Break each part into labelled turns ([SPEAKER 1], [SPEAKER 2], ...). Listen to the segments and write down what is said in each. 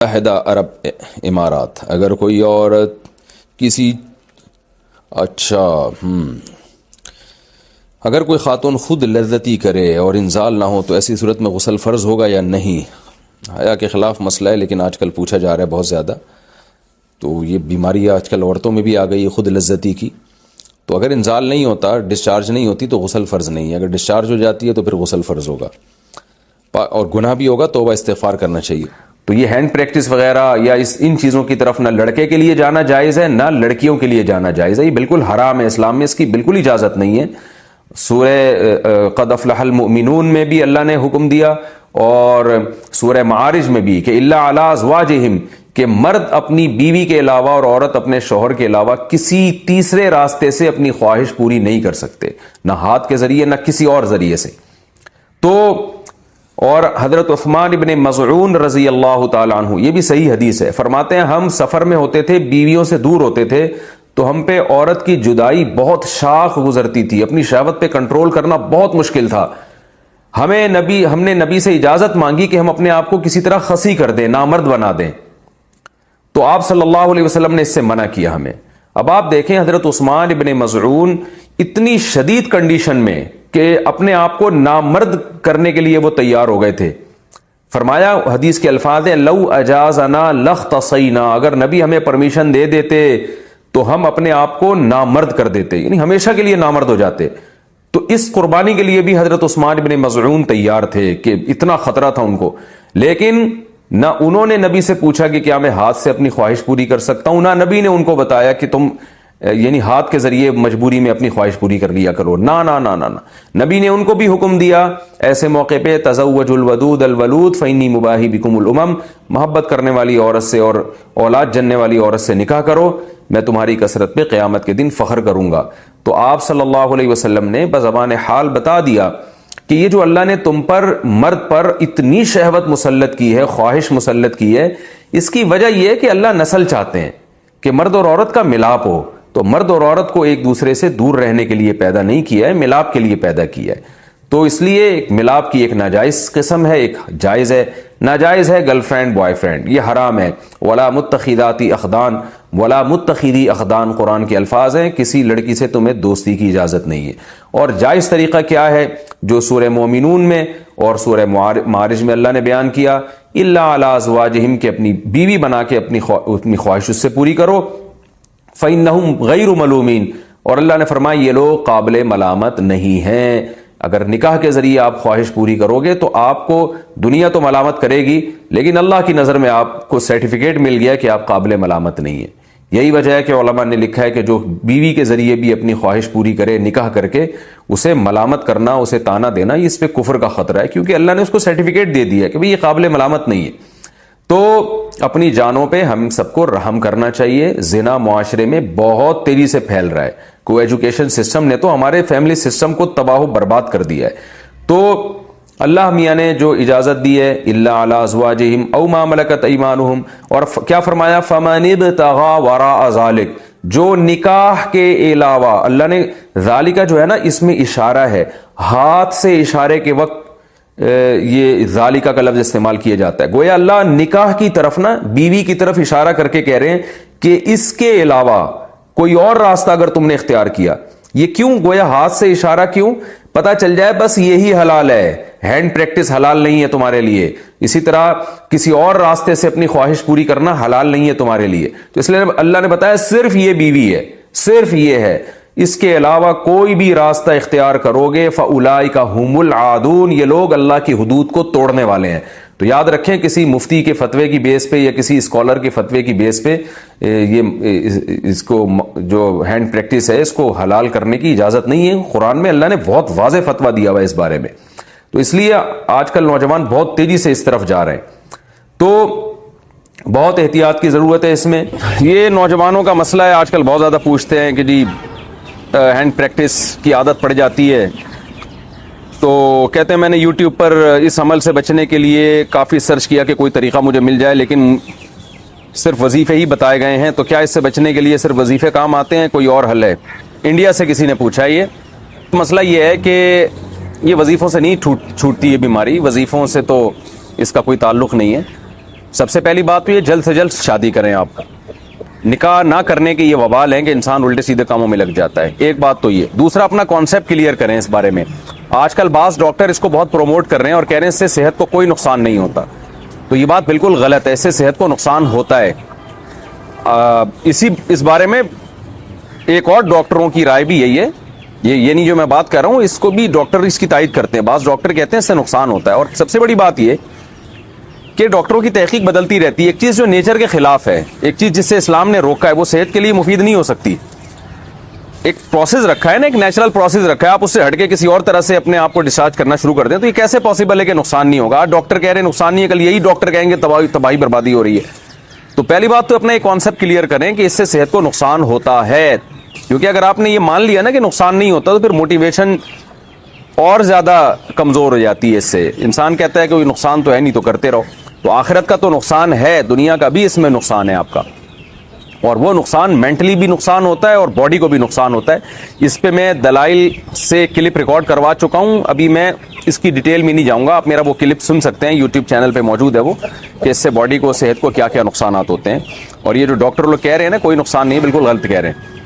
[SPEAKER 1] متحدہ عرب امارات، اگر کوئی عورت کسی اگر کوئی خاتون خود لذتی کرے اور انزال نہ ہو تو ایسی صورت میں غسل فرض ہوگا یا نہیں؟ حیا کے خلاف مسئلہ ہے، لیکن آج کل پوچھا جا رہا ہے بہت زیادہ. تو یہ بیماری آج کل عورتوں میں بھی آ گئی ہے خود لذتی کی. تو اگر انزال نہیں ہوتا، ڈسچارج نہیں ہوتی تو غسل فرض نہیں ہے. اگر ڈسچارج ہو جاتی ہے تو پھر غسل فرض ہوگا اور گناہ بھی ہوگا، توبہ استغفار کرنا چاہیے. تو یہ ہینڈ پریکٹس وغیرہ یا ان چیزوں کی طرف نہ لڑکے کے لیے جانا جائز ہے نہ لڑکیوں کے لیے جانا جائز ہے. یہ بالکل حرام ہے، اسلام میں اس کی بالکل اجازت نہیں ہے. سورہ قد افلح المؤمنون میں بھی اللہ نے حکم دیا اور سورہ معارج میں بھی کہ الا علی ازواجہم، کہ مرد اپنی بیوی کے علاوہ اور عورت اپنے شوہر کے علاوہ کسی تیسرے راستے سے اپنی خواہش پوری نہیں کر سکتے، نہ ہاتھ کے ذریعے نہ کسی اور ذریعے سے. تو اور حضرت عثمان ابن مظعون رضی اللہ تعالیٰ عنہ، یہ بھی صحیح حدیث ہے، فرماتے ہیں ہم سفر میں ہوتے تھے، بیویوں سے دور ہوتے تھے، تو ہم پہ عورت کی جدائی بہت شاق گزرتی تھی، اپنی شہوت پہ کنٹرول کرنا بہت مشکل تھا. ہم نے نبی سے اجازت مانگی کہ ہم اپنے آپ کو کسی طرح خصی کر دیں، نامرد بنا دیں، تو آپ صلی اللہ علیہ وسلم نے اس سے منع کیا ہمیں. اب آپ دیکھیں حضرت عثمان ابن مظعون اتنی شدید کنڈیشن میں کہ اپنے آپ کو نامرد کرنے کے لیے وہ تیار ہو گئے تھے. فرمایا، حدیث کے الفاظ ہیں لو اجازنا لاختصینا، اگر نبی ہمیں پرمیشن دے دیتے تو ہم اپنے آپ کو نامرد کر دیتے، یعنی ہمیشہ کے لیے نامرد ہو جاتے. تو اس قربانی کے لیے بھی حضرت عثمان ابن مظعون تیار تھے کہ اتنا خطرہ تھا ان کو. لیکن نہ انہوں نے نبی سے پوچھا کہ کیا میں ہاتھ سے اپنی خواہش پوری کر سکتا ہوں، نہ نبی نے ان کو بتایا کہ تم یعنی ہاتھ کے ذریعے مجبوری میں اپنی خواہش پوری کر لیا کرو. نہ نہ نہ نہ نبی نے ان کو بھی حکم دیا ایسے موقع پہ تزوجوا الودود الولود فانی مباہی بکم الامم، محبت کرنے والی عورت سے اور اولاد جننے والی عورت سے نکاح کرو، میں تمہاری کثرت پہ قیامت کے دن فخر کروں گا. تو آپ صلی اللہ علیہ وسلم نے بزبان حال بتا دیا کہ یہ جو اللہ نے تم پر مرد پر اتنی شہوت مسلط کی ہے، خواہش مسلط کی ہے، اس کی وجہ یہ ہے کہ اللہ نسل چاہتے ہیں کہ مرد اور عورت کا ملاپ ہو. تو مرد اور عورت کو ایک دوسرے سے دور رہنے کے لیے پیدا نہیں کیا ہے، ملاپ کے لیے پیدا کیا ہے. تو اس لیے ایک ملاپ کی ایک ناجائز قسم ہے، ایک جائز ہے. ناجائز ہے گرل فرینڈ بوائے فرینڈ، یہ حرام ہے. ولا متخذاتی اخدان، ولا متخذی اخدان قرآن کے الفاظ ہیں، کسی لڑکی سے تمہیں دوستی کی اجازت نہیں ہے. اور جائز طریقہ کیا ہے جو سورہ مومنون میں اور سورہ معارج میں اللہ نے بیان کیا، الا علی ازواجہم، کہ اپنی بیوی بنا کے اپنی خواہش اس سے پوری کرو. فإنہم غیر ملومین، اور اللہ نے فرمایا یہ لوگ قابل ملامت نہیں ہیں. اگر نکاح کے ذریعے آپ خواہش پوری کرو گے تو آپ کو دنیا تو ملامت کرے گی، لیکن اللہ کی نظر میں آپ کو سرٹیفکیٹ مل گیا کہ آپ قابل ملامت نہیں ہیں. یہی وجہ ہے کہ علماء نے لکھا ہے کہ جو بیوی کے ذریعے بھی اپنی خواہش پوری کرے نکاح کر کے، اسے ملامت کرنا، اسے تانا دینا، اس پہ کفر کا خطرہ ہے، کیونکہ اللہ نے اس کو سرٹیفکیٹ دے دیا کہ بھئی یہ قابل ملامت نہیں ہے. تو اپنی جانوں پہ ہم سب کو رحم کرنا چاہیے. زنا معاشرے میں بہت تیزی سے پھیل رہا ہے. کو ایجوکیشن سسٹم نے تو ہمارے فیملی سسٹم کو تباہ و برباد کر دیا ہے. تو اللہ میاں نے جو اجازت دی ہے الا علی ازواجہم او ما ملکت ایمانہم، اور کیا فرمایا فمن ابتغى وراء ذلک، جو نکاح کے علاوہ، اللہ نے ذالکہ جو ہے نا اس میں اشارہ ہے، ہاتھ سے اشارے کے وقت یہ ذالکہ کا لفظ استعمال کیا جاتا ہے. گویا اللہ نکاح کی طرف نا بیوی کی طرف اشارہ کر کے کہہ رہے ہیں کہ اس کے علاوہ کوئی اور راستہ اگر تم نے اختیار کیا. یہ کیوں گویا ہاتھ سے اشارہ کیوں؟ پتہ چل جائے بس یہی حلال ہے، ہینڈ پریکٹس حلال نہیں ہے تمہارے لیے. اسی طرح کسی اور راستے سے اپنی خواہش پوری کرنا حلال نہیں ہے تمہارے لیے. تو اس لیے اللہ نے بتایا صرف یہ بیوی ہے، صرف یہ ہے، اس کے علاوہ کوئی بھی راستہ اختیار کرو گے فَأُولَئِكَ هُمُ الْعَادُونَ، یہ لوگ اللہ کی حدود کو توڑنے والے ہیں. تو یاد رکھیں کسی مفتی کے فتوے کی بیس پہ یا کسی اسکالر کے فتوے کی بیس پہ یہ اس کو جو ہینڈ پریکٹس ہے اس کو حلال کرنے کی اجازت نہیں ہے. قرآن میں اللہ نے بہت واضح فتویٰ دیا ہوا ہے اس بارے میں. تو اس لیے آج کل نوجوان بہت تیزی سے اس طرف جا رہے ہیں. تو بہت احتیاط کی ضرورت ہے اس میں. یہ نوجوانوں کا مسئلہ ہے، آج کل بہت زیادہ پوچھتے ہیں کہ جی ہینڈ پریکٹس کی عادت پڑ جاتی ہے، تو کہتے ہیں میں نے یوٹیوب پر اس عمل سے بچنے کے لیے کافی سرچ کیا کہ کوئی طریقہ مجھے مل جائے، لیکن صرف وظیفے ہی بتائے گئے ہیں. تو کیا اس سے بچنے کے لیے صرف وظیفے کام آتے ہیں، کوئی اور حل ہے؟ انڈیا سے کسی نے پوچھا. یہ مسئلہ یہ ہے کہ یہ وظیفوں سے نہیں چھوٹتی یہ بیماری، وظیفوں سے تو اس کا کوئی تعلق نہیں ہے. سب سے پہلی بات تو یہ جلد سے جلد شادی کریں آپ. نکاح نہ کرنے کے یہ وبال ہیں کہ انسان الٹے سیدھے کاموں میں لگ جاتا ہے. ایک بات تو یہ. دوسرا اپنا کانسیپٹ کلیئر کریں اس بارے میں. آج کل بعض ڈاکٹر اس کو بہت پروموٹ کر رہے ہیں اور کہہ رہے ہیں اس سے صحت کو کوئی نقصان نہیں ہوتا. تو یہ بات بالکل غلط ہے. اس سے صحت کو نقصان ہوتا ہے. اس بارے میں ایک اور ڈاکٹروں کی رائے بھی یہی ہے. یہ نہیں جو میں بات کر رہا ہوں, اس کو بھی ڈاکٹر اس کی تائید کرتے ہیں. بعض ڈاکٹر کہتے ہیں اس سے نقصان ہوتا ہے. اور سب سے بڑی بات یہ کہ ڈاکٹروں کی تحقیق بدلتی رہتی ہے. ایک چیز جو نیچر کے خلاف ہے, ایک چیز جس سے اسلام نے روکا ہے, وہ صحت کے لیے مفید نہیں ہو سکتی. ایک پروسیس رکھا ہے نا, ایک نیچرل پروسیس رکھا ہے, آپ اس سے ہٹ کے کسی اور طرح سے اپنے آپ کو ڈسچارج کرنا شروع کر دیں تو یہ کیسے پاسبل ہے کہ نقصان نہیں ہوگا؟ ڈاکٹر کہہ رہے ہیں نقصان نہیں ہے, کل یہی ڈاکٹر کہیں گے تباہی بربادی ہو رہی ہے. تو پہلی بات تو اپنا ایک کانسیپٹ کلیئر کریں کہ اس سے صحت کو نقصان ہوتا ہے. کیونکہ اگر آپ نے یہ مان لیا نا کہ نقصان نہیں ہوتا تو پھر موٹیویشن اور زیادہ کمزور ہو جاتی ہے. اس سے انسان کہتا ہے کہ کوئی نقصان تو ہے نہیں تو کرتے رہو. تو آخرت کا تو نقصان ہے, دنیا کا بھی اس میں نقصان ہے آپ کا. اور وہ نقصان مینٹلی بھی نقصان ہوتا ہے اور باڈی کو بھی نقصان ہوتا ہے. اس پہ میں دلائل سے کلپ ریکارڈ کروا چکا ہوں. ابھی میں اس کی ڈیٹیل میں نہیں جاؤں گا. آپ میرا وہ کلپ سن سکتے ہیں, یوٹیوب چینل پہ موجود ہے وہ, کہ اس سے باڈی کو, صحت کو کیا کیا نقصانات ہوتے ہیں. اور یہ جو ڈاکٹر لوگ کہہ رہے ہیں نا کوئی نقصان نہیں, بالکل غلط کہہ رہے ہیں.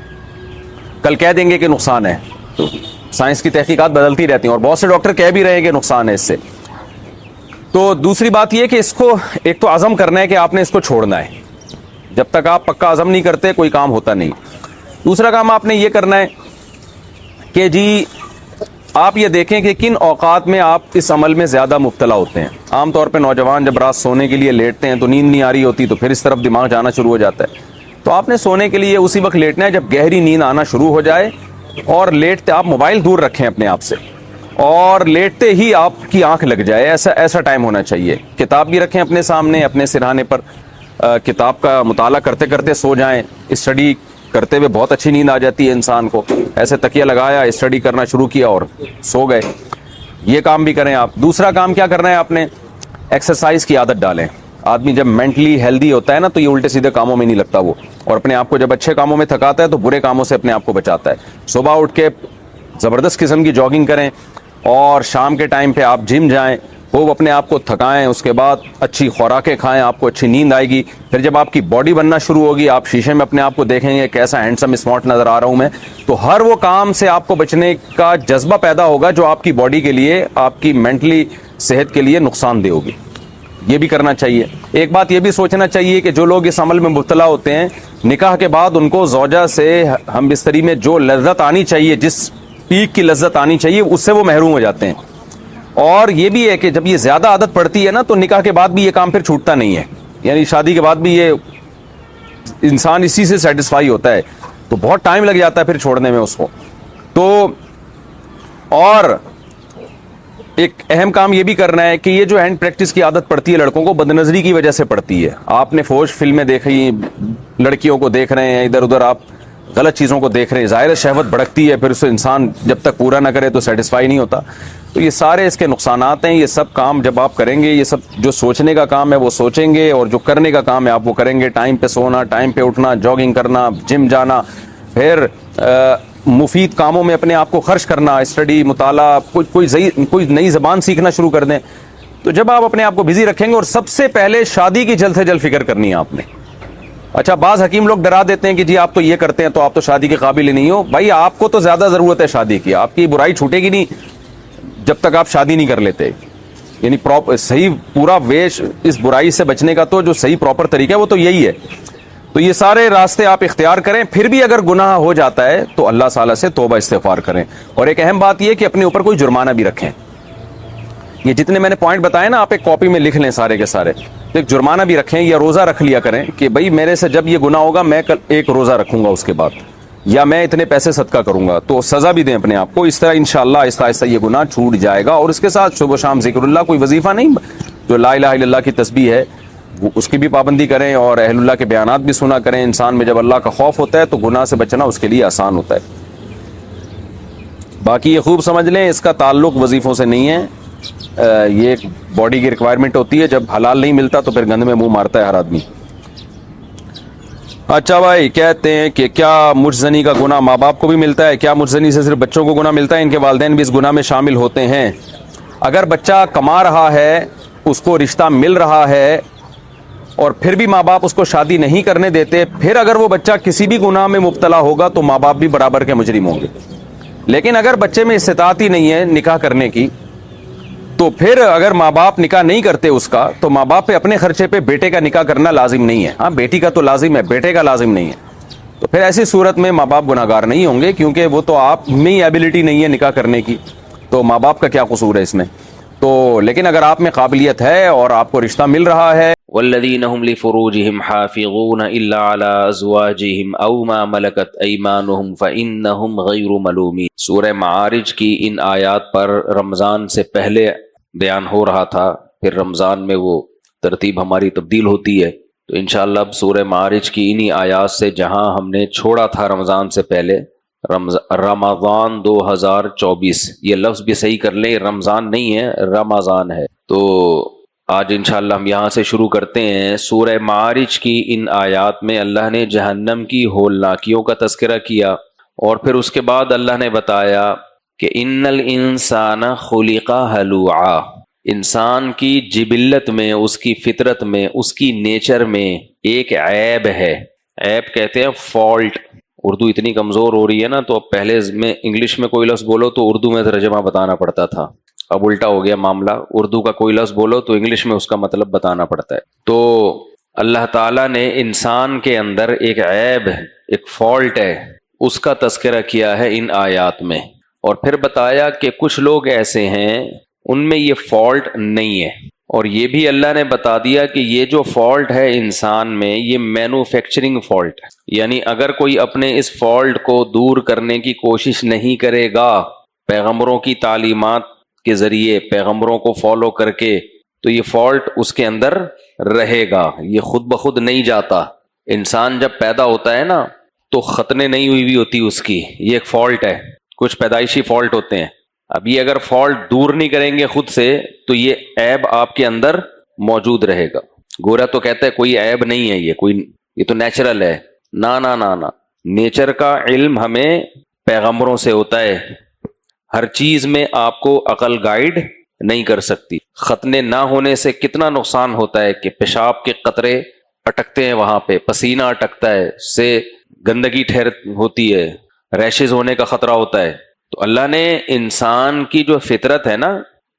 [SPEAKER 1] کل کہہ دیں گے کہ نقصان ہے. تو سائنس کی تحقیقات بدلتی رہتی ہیں اور بہت سے ڈاکٹر کہہ بھی رہے ہیں کہ نقصان ہے اس سے. تو دوسری بات یہ کہ اس کو ایک تو عزم کرنا ہے کہ آپ نے اس کو چھوڑنا ہے. جب تک آپ پکا عزم نہیں کرتے کوئی کام ہوتا نہیں. دوسرا کام آپ نے یہ کرنا ہے کہ جی آپ یہ دیکھیں کہ کن اوقات میں آپ اس عمل میں زیادہ مبتلا ہوتے ہیں. عام طور پہ نوجوان جب رات سونے کے لیے لیٹتے ہیں تو نیند نہیں آ رہی ہوتی, تو پھر اس طرف دماغ جانا شروع ہو جاتا ہے. تو آپ نے سونے کے لیے اسی وقت لیٹنا ہے جب گہری نیند آنا شروع ہو جائے. اور لیٹتے آپ موبائل دور رکھیں اپنے آپ سے, اور لیٹتے ہی آپ کی آنکھ لگ جائے, ایسا ٹائم ہونا چاہیے. کتاب بھی رکھیں اپنے سامنے, اپنے سرہانے پر, کتاب کا مطالعہ کرتے کرتے سو جائیں. اسٹڈی کرتے ہوئے بہت اچھی نیند آ جاتی ہے انسان کو. ایسے تکیہ لگایا, اسٹڈی کرنا شروع کیا اور سو گئے. یہ کام بھی کریں آپ. دوسرا کام کیا کرنا ہے آپ نے, ایکسرسائز کی عادت ڈالیں. آدمی جب مینٹلی ہیلدی ہوتا ہے نا تو یہ الٹے سیدھے کاموں میں نہیں لگتا وہ, اور اپنے آپ کو جب اچھے کاموں میں تھکاتا ہے تو برے کاموں سے اپنے آپ کو بچاتا ہے. صبح اٹھ کے زبردست قسم کی جاگنگ کریں, اور شام کے ٹائم پہ آپ جم جائیں, خوب اپنے آپ کو تھکائیں. اس کے بعد اچھی خوراکیں کھائیں, آپ کو اچھی نیند آئے گی. پھر جب آپ کی باڈی بننا شروع ہوگی, آپ شیشے میں اپنے آپ کو دیکھیں گے کیسا ہینڈسم اسمارٹ نظر آ رہا ہوں میں, تو ہر وہ کام سے آپ کو بچنے کا جذبہ پیدا ہوگا جو آپ کی باڈی کے لیے, آپ کی مینٹلی صحت کے لیے نقصان دہ ہوگی. یہ بھی کرنا چاہیے. ایک بات یہ بھی سوچنا چاہیے کہ جو لوگ اس عمل میں مبتلا ہوتے ہیں, نکاح کے بعد ان کو زوجہ سے ہم بستری میں جو لذت آنی چاہیے, جس پیک کی لذت آنی چاہیے, اس سے وہ محروم ہو جاتے ہیں. اور یہ بھی ہے کہ جب یہ زیادہ عادت پڑتی ہے نا تو نکاح کے بعد بھی یہ کام پھر چھوٹتا نہیں ہے. یعنی شادی کے بعد بھی یہ انسان اسی سے سیٹسفائی ہوتا ہے, تو بہت ٹائم لگ جاتا ہے پھر چھوڑنے میں اس کو. تو اور ایک اہم کام یہ بھی کرنا ہے کہ یہ جو ہینڈ پریکٹس کی عادت پڑتی ہے لڑکوں کو, بد نظری کی وجہ سے پڑتی ہے. آپ نے فوج فلمیں دیکھی, لڑکیوں کو دیکھ رہے ہیں ادھر ادھر, آپ غلط چیزوں کو دیکھ رہے ہیں. ظاہر شہوت بھڑکتی ہے, پھر اسے انسان جب تک پورا نہ کرے تو سیٹسفائی نہیں ہوتا. تو یہ سارے اس کے نقصانات ہیں. یہ سب کام جب آپ کریں گے, یہ سب جو سوچنے کا کام ہے وہ سوچیں گے, اور جو کرنے کا کام ہے آپ وہ کریں گے. ٹائم پہ سونا, ٹائم پہ اٹھنا, جاگنگ کرنا, جم جانا, پھر مفید کاموں میں اپنے آپ کو خرچ کرنا, اسٹڈی, مطالعہ, کوئی نئی زبان سیکھنا شروع کر دیں. تو جب آپ اپنے آپ کو بزی رکھیں گے, اور سب سے پہلے شادی کی جلد سے جلد فکر کرنی ہے آپ نے. اچھا, بعض حکیم لوگ ڈرا دیتے ہیں کہ جی آپ تو یہ کرتے ہیں تو آپ تو شادی کے قابل ہی نہیں ہو. بھائی آپ کو تو زیادہ ضرورت ہے شادی کی, آپ کی برائی چھوٹے گی نہیں جب تک آپ شادی نہیں کر لیتے. یعنی صحیح پورا ویش اس برائی سے بچنے کا تو جو صحیح پراپر طریقہ ہے وہ تو یہی ہے. تو یہ سارے راستے آپ اختیار کریں. پھر بھی اگر گناہ ہو جاتا ہے تو اللہ تعالیٰ سے توبہ استغفار کریں. اور ایک اہم بات یہ کہ اپنے اوپر کوئی جرمانہ بھی رکھیں. یہ جتنے میں نے پوائنٹ بتائے نا, آپ ایک کاپی میں لکھ لیں سارے کے سارے. تو ایک جرمانہ بھی رکھیں, یا روزہ رکھ لیا کریں کہ بھائی میرے سے جب یہ گناہ ہوگا میں کل ایک روزہ رکھوں گا اس کے بعد, یا میں اتنے پیسے صدقہ کروں گا. تو سزا بھی دیں اپنے آپ کو. اس طرح انشاءاللہ آہستہ آہستہ یہ گناہ چھوٹ جائے گا. اور اس کے ساتھ صبح و شام ذکر اللہ, کوئی وظیفہ نہیں, جو لا الہ الا اللہ کی تسبیح ہے اس کی بھی پابندی کریں, اور اہل اللہ کے بیانات بھی سنا کریں. انسان میں جب اللہ کا خوف ہوتا ہے تو گناہ سے بچنا اس کے لیے آسان ہوتا ہے. باقی یہ خوب سمجھ لیں, اس کا تعلق وظیفوں سے نہیں ہے. یہ ایک باڈی کی ریکوائرمنٹ ہوتی ہے. جب حلال نہیں ملتا تو پھر گند میں منہ مارتا ہے ہر آدمی. اچھا بھائی, کہتے ہیں کہ کیا مجزنی کا گناہ ماں باپ کو بھی ملتا ہے؟ کیا مجزنی سے صرف بچوں کو گناہ ملتا ہے, ان کے والدین بھی اس گناہ میں شامل ہوتے ہیں؟ اگر بچہ کما رہا ہے, اس کو رشتہ مل رہا ہے, اور پھر بھی ماں باپ اس کو شادی نہیں کرنے دیتے، پھر اگر وہ بچہ کسی بھی گناہ میں مبتلا ہوگا تو ماں باپ بھی برابر کے مجرم ہوں گے. لیکن اگر بچے میں استطاعت ہی نہیں ہے نکاح کرنے کی، تو پھر اگر ماں باپ نکاح نہیں کرتے اس کا، تو ماں باپ پہ اپنے خرچے پہ بیٹے کا نکاح کرنا لازم نہیں ہے. ہاں بیٹی کا تو لازم ہے، بیٹے کا لازم نہیں ہے. تو پھر ایسی صورت میں ماں باپ گناہگار نہیں ہوں گے، کیونکہ وہ تو آپ میں ہی ایبلٹی نہیں ہے نکاح کرنے کی، تو ماں باپ کا کیا قصور ہے اس میں. تو لیکن اگر آپ میں قابلیت ہے اور آپ کو رشتہ مل رہا ہے،
[SPEAKER 2] والذین هم لفروجهم حافظون الا على ازواجهم او ما ملكت ایمانهم فانهم غیر ملومین. سورہ معارج کی ان آیات پر رمضان سے پہلے بیان ہو رہا تھا، پھر رمضان میں وہ ترتیب ہماری تبدیل ہوتی ہے. تو انشاءاللہ اب سورہ معارج کی انہی آیات سے جہاں ہم نے چھوڑا تھا رمضان سے پہلے، رمضان 2024، یہ لفظ بھی صحیح کر لیں، رمضان نہیں ہے رمضان ہے. تو آج انشاءاللہ ہم یہاں سے شروع کرتے ہیں. سورہ معارج کی ان آیات میں اللہ نے جہنم کی ہولناکیوں کا تذکرہ کیا، اور پھر اس کے بعد اللہ نے بتایا کہ ان الانسان خلق ہلوعا، انسان کی جبلت میں، اس کی فطرت میں، اس کی نیچر میں ایک عیب ہے. عیب کہتے ہیں فالٹ. اردو اتنی کمزور ہو رہی ہے نا، تو اب پہلے میں انگلش میں کوئی لفظ بولو تو اردو میں ترجمہ بتانا پڑتا تھا، اب الٹا ہو گیا معاملہ، اردو کا کوئی لفظ بولو تو انگلش میں اس کا مطلب بتانا پڑتا ہے. تو اللہ تعالیٰ نے انسان کے اندر ایک عیب، ایک فالٹ ہے، اس کا تذکرہ کیا ہے ان آیات میں، اور پھر بتایا کہ کچھ لوگ ایسے ہیں ان میں یہ فالٹ نہیں ہے. اور یہ بھی اللہ نے بتا دیا کہ یہ جو فالٹ ہے انسان میں، یہ مینوفیکچرنگ فالٹ ہے. یعنی اگر کوئی اپنے اس فالٹ کو دور کرنے کی کوشش نہیں کرے گا پیغمبروں کی تعلیمات کے ذریعے، پیغمبروں کو فالو کر کے، تو یہ فالٹ اس کے اندر رہے گا، یہ خود بخود نہیں جاتا. انسان جب پیدا ہوتا ہے نا تو ختنے نہیں ہوئی ہوتی اس کی، یہ ایک فالٹ ہے، کچھ پیدائشی فالٹ ہوتے ہیں. اب یہ اگر فالٹ دور نہیں کریں گے خود سے تو یہ عیب آپ کے اندر موجود رہے گا. گورا تو کہتا ہے کوئی عیب نہیں ہے، یہ تو نیچرل ہے. نہ نیچر کا علم ہمیں پیغمبروں سے ہوتا ہے. ہر چیز میں آپ کو عقل گائیڈ نہیں کر سکتی. ختنے نہ ہونے سے کتنا نقصان ہوتا ہے کہ پیشاب کے قطرے اٹکتے ہیں، وہاں پہ پسینہ اٹکتا ہے، اس سے گندگی ٹھہر ہوتی ہے، ریشز ہونے کا خطرہ ہوتا ہے. تو اللہ نے انسان کی جو فطرت ہے نا،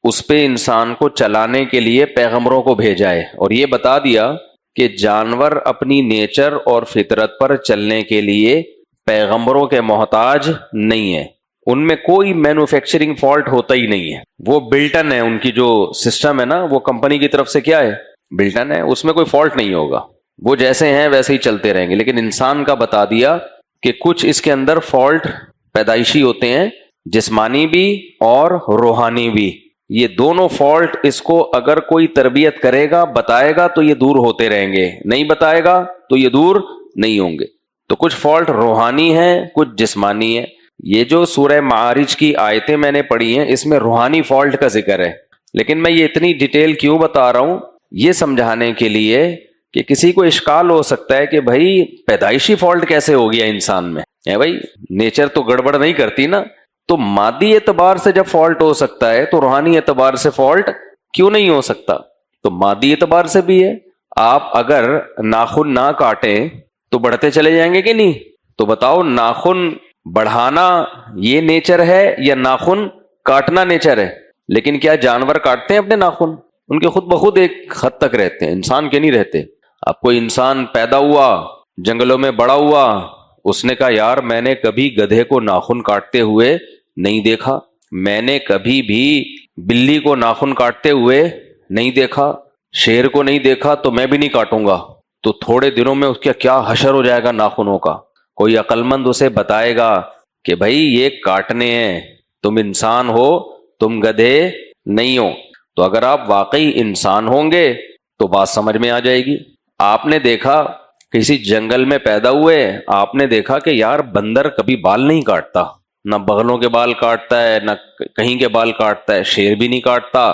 [SPEAKER 2] اس پہ انسان کو چلانے کے لیے پیغمبروں کو بھیجا ہے، اور یہ بتا دیا کہ جانور اپنی نیچر اور فطرت پر چلنے کے لیے پیغمبروں کے محتاج نہیں ہے. ان میں کوئی مینوفیکچرنگ فالٹ ہوتا ہی نہیں ہے، وہ بلٹن ہے. ان کی جو سسٹم ہے نا، وہ کمپنی کی طرف سے کیا ہے، بلٹن ہے، اس میں کوئی فالٹ نہیں ہوگا، وہ جیسے ہیں ویسے ہی چلتے رہیں گے. لیکن انسان کا بتا دیا کہ کچھ اس کے اندر فالٹ پیدائشی ہوتے ہیں، جسمانی بھی اور روحانی بھی. یہ دونوں فالٹ اس کو اگر کوئی تربیت کرے گا، بتائے گا، تو یہ دور ہوتے رہیں گے، نہیں بتائے گا تو یہ دور نہیں ہوں گے. تو کچھ فالٹ روحانی ہیں، کچھ جسمانی ہیں. یہ جو سورہ معارج کی آیتیں میں نے پڑھی ہیں، اس میں روحانی فالٹ کا ذکر ہے. لیکن میں یہ اتنی ڈیٹیل کیوں بتا رہا ہوں، یہ سمجھانے کے لیے کہ کسی کو اشکال ہو سکتا ہے کہ بھائی پیدائشی فالٹ کیسے ہو گیا انسان میں. بھائی نیچر تو گڑبڑ نہیں کرتی نا، تو مادی اعتبار سے جب فالٹ ہو سکتا ہے تو روحانی اعتبار سے فالٹ کیوں نہیں ہو سکتا؟ تو مادی اعتبار سے بھی ہے. آپ اگر ناخن نہ کاٹیں تو بڑھتے چلے جائیں گے کہ نہیں؟ تو بتاؤ، ناخن بڑھانا یہ نیچر ہے یا ناخن کاٹنا نیچر ہے؟ لیکن کیا جانور کاٹتے ہیں اپنے ناخن؟ ان کے خود بخود ایک حد تک رہتے ہیں، انسان کے نہیں رہتے. اب کوئی انسان پیدا ہوا، جنگلوں میں بڑا ہوا، اس نے کہا یار میں نے کبھی گدھے کو ناخن کاٹتے ہوئے نہیں دیکھا، میں نے کبھی بھی بلی کو ناخن کاٹتے ہوئے نہیں دیکھا، شیر کو نہیں دیکھا، تو میں بھی نہیں کاٹوں گا. تو تھوڑے دنوں میں اس کا کیا حشر ہو جائے گا ناخنوں کا. کوئی عقل مند اسے بتائے گا کہ بھائی یہ کاٹنے ہیں، تم انسان ہو، تم گدھے نہیں ہو. تو اگر آپ واقعی انسان ہوں گے تو بات سمجھ میں آ جائے گی. آپ نے دیکھا کسی جنگل میں پیدا ہوئے، آپ نے دیکھا کہ یار بندر کبھی بال نہیں کاٹتا، نہ بغلوں کے بال کاٹتا ہے، نہ کہیں کے بال کاٹتا ہے، شیر بھی نہیں کاٹتا،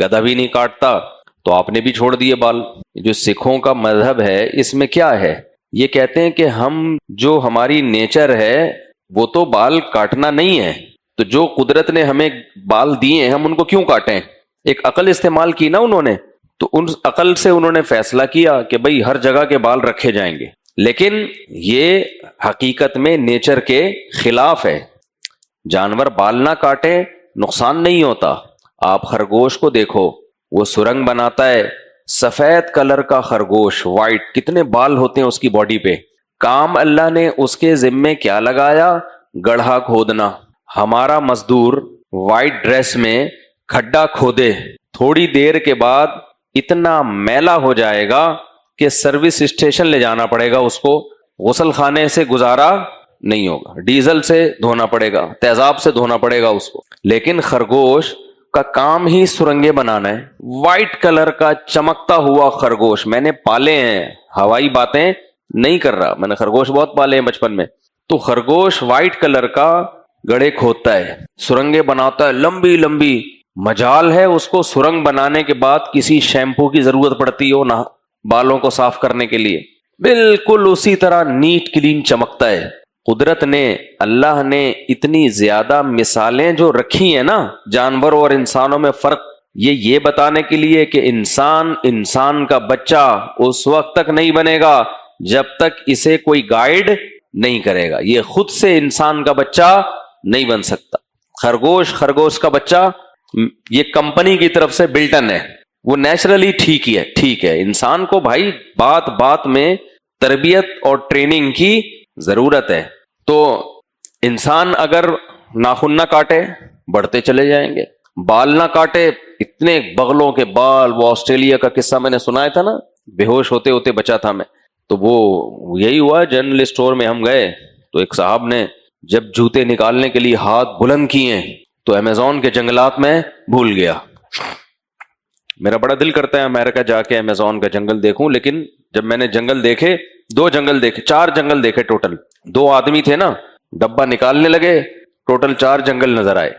[SPEAKER 2] گدھا بھی نہیں کاٹتا، تو آپ نے بھی چھوڑ دیے بال. جو سکھوں کا مذہب ہے، اس میں کیا ہے، یہ کہتے ہیں کہ ہم جو ہماری نیچر ہے وہ تو بال کاٹنا نہیں ہے، تو جو قدرت نے ہمیں بال دیے ہیں ہم ان کو کیوں کاٹیں؟ ایک عقل استعمال کی نا انہوں نے. تو ان عقل سے انہوں نے فیصلہ کیا کہ بھئی ہر جگہ کے بال رکھے جائیں گے، لیکن یہ حقیقت میں نیچر کے خلاف ہے۔ جانور بال نہ کاٹے نقصان نہیں ہوتا۔ آپ خرگوش کو دیکھو، وہ سرنگ بناتا ہے، سفید کلر کا خرگوش، وائٹ، کتنے بال ہوتے ہیں اس کی باڈی پہ۔ کام اللہ نے اس کے ذمے کیا لگایا؟ گڑھا کھودنا۔ ہمارا مزدور وائٹ ڈریس میں کھڈا کھودے، تھوڑی دیر کے بعد اتنا میلا ہو جائے گا کہ سروس اسٹیشن لے جانا پڑے گا اس کو، غسل خانے سے گزارا نہیں ہوگا، ڈیزل سے دھونا پڑے گا، تیزاب سے دھونا پڑے گا اس کو۔ لیکن خرگوش کا کام ہی سرنگیں بنانا ہے۔ وائٹ کلر کا چمکتا ہوا خرگوش، میں نے پالے ہیں، ہوائی باتیں نہیں کر رہا، میں نے خرگوش بہت پالے ہیں بچپن میں۔ تو خرگوش وائٹ کلر کا گڑھے کھودتا ہے، سرنگیں بناتا ہے لمبی لمبی، مجال ہے اس کو سرنگ بنانے کے بعد کسی شیمپو کی ضرورت پڑتی ہو نہ بالوں کو صاف کرنے کے لیے، بالکل اسی طرح نیٹ کلین چمکتا ہے۔ قدرت نے، اللہ نے اتنی زیادہ مثالیں جو رکھی ہیں نا جانوروں اور انسانوں میں فرق، یہ بتانے کے لیے کہ انسان کا بچہ اس وقت تک نہیں بنے گا جب تک اسے کوئی گائیڈ نہیں کرے گا۔ یہ خود سے انسان کا بچہ نہیں بن سکتا۔ خرگوش کا بچہ یہ کمپنی کی طرف سے بلٹن ہے، وہ نیچرلی ٹھیک ہے۔ انسان کو بھائی بات بات میں تربیت اور ٹریننگ کی ضرورت ہے۔ تو انسان اگر ناخن نہ کاٹے بڑھتے چلے جائیں گے، بال نہ کاٹے، اتنے بغلوں کے بال، وہ آسٹریلیا کا قصہ میں نے سنایا تھا نا، بے ہوش ہوتے ہوتے بچا تھا میں، تو وہ یہی ہوا، جنرل اسٹور میں ہم گئے تو ایک صاحب نے جب جوتے نکالنے کے لیے ہاتھ بلند کیے تو امیزون کے جنگلات میں بھول گیا۔ میرا بڑا دل کرتا ہے امریکہ جا کے امیزون کا جنگل دیکھوں، لیکن جب میں نے جنگل دیکھے، 4 جنگل دیکھے ٹوٹل، 2 آدمی تھے نا، ڈبہ نکالنے لگے، ٹوٹل 4 جنگل نظر آئے۔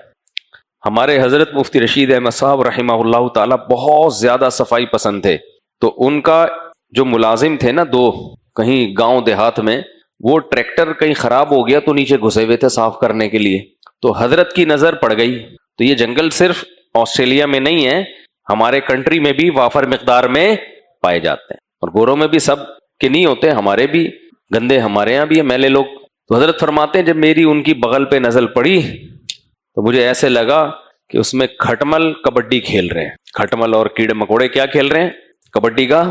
[SPEAKER 2] ہمارے حضرت مفتی رشید احمد صاحب رحمہ اللہ تعالی بہت زیادہ صفائی پسند تھے، تو ان کا جو ملازم تھے نا 2 کہیں گاؤں دیہات میں، وہ ٹریکٹر کہیں خراب ہو گیا تو نیچے گھسے ہوئے تھے صاف کرنے کے لیے، تو حضرت کی نظر پڑ گئی۔ تو یہ جنگل صرف آسٹریلیا میں نہیں ہے، ہمارے کنٹری میں بھی وافر مقدار میں پائے جاتے ہیں، اور گوروں میں بھی سب کے نہیں ہوتے، ہمارے بھی گندے ہمارے ہاں بھی ہیں میلے لوگ۔ تو حضرت فرماتے ہیں جب میری ان کی بغل پہ نظر پڑی تو مجھے ایسے لگا کہ اس میں کھٹمل کبڈی کھیل رہے ہیں، کھٹمل اور کیڑے مکوڑے کیا کھیل رہے ہیں؟ کبڈی کا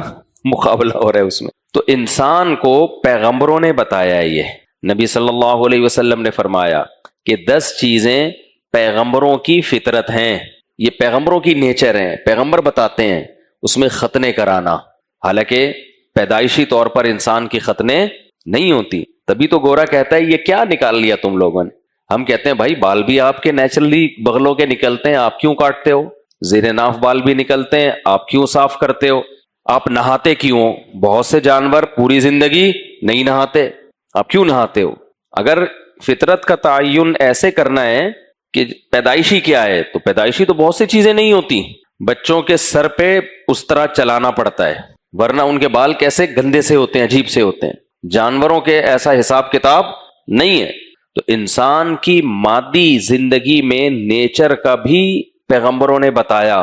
[SPEAKER 2] مقابلہ ہو رہا ہے اس میں۔ تو انسان کو پیغمبروں نے بتایا ہے، یہ نبی صلی اللہ علیہ وسلم نے فرمایا کہ 10 چیزیں پیغمبروں کی فطرت ہیں، یہ پیغمبروں کی نیچر ہیں، پیغمبر بتاتے ہیں۔ اس میں ختنے کرانا، حالانکہ پیدائشی طور پر انسان کی ختنے نہیں ہوتی، تبھی تو گورا کہتا ہے یہ کیا نکال لیا تم لوگوں نے۔ ہم کہتے ہیں بھائی بال بھی آپ کے نیچرلی بغلوں کے نکلتے ہیں، آپ کیوں کاٹتے ہو؟ زیر ناف بال بھی نکلتے ہیں، آپ کیوں صاف کرتے ہو؟ آپ نہاتے کیوں؟ بہت سے جانور پوری زندگی نہیں نہاتے، آپ کیوں نہاتے ہو؟ اگر فطرت کا تعین ایسے کرنا ہے کہ پیدائشی کیا ہے، تو پیدائشی تو بہت سی چیزیں نہیں ہوتی، بچوں کے سر پہ اس طرح چلانا پڑتا ہے، ورنہ ان کے بال کیسے گندے سے ہوتے ہیں، عجیب سے ہوتے ہیں۔ جانوروں کے ایسا حساب کتاب نہیں ہے۔ تو انسان کی مادی زندگی میں نیچر کا بھی پیغمبروں نے بتایا،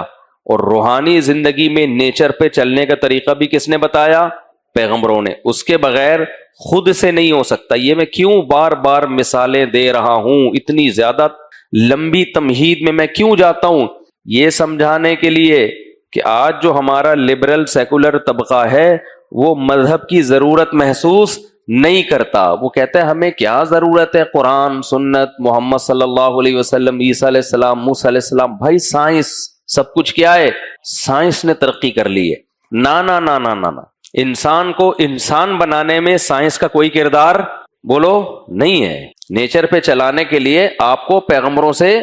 [SPEAKER 2] اور روحانی زندگی میں نیچر پہ چلنے کا طریقہ بھی کس نے بتایا؟ پیغمبروں نے۔ اس کے بغیر خود سے نہیں ہو سکتا۔ یہ میں کیوں بار بار مثالیں دے رہا ہوں، اتنی زیادہ لمبی تمہید میں کیوں جاتا ہوں؟ یہ سمجھانے کے لیے کہ آج جو ہمارا لبرل سیکولر طبقہ ہے وہ مذہب کی ضرورت محسوس نہیں کرتا، وہ کہتا ہے ہمیں کیا ضرورت ہے قرآن، سنت، محمد صلی اللہ علیہ وسلم، عیسیٰ علیہ السلام، موسیٰ علیہ السلام۔ بھائی سائنس سب کچھ کیا ہے؟ سائنس نے ترقی کر لی ہے۔ نا نا نا نا نا نا، انسان کو انسان بنانے میں سائنس کا کوئی کردار بولو نہیں ہے۔ نیچر پہ چلانے کے لیے آپ کو پیغمبروں سے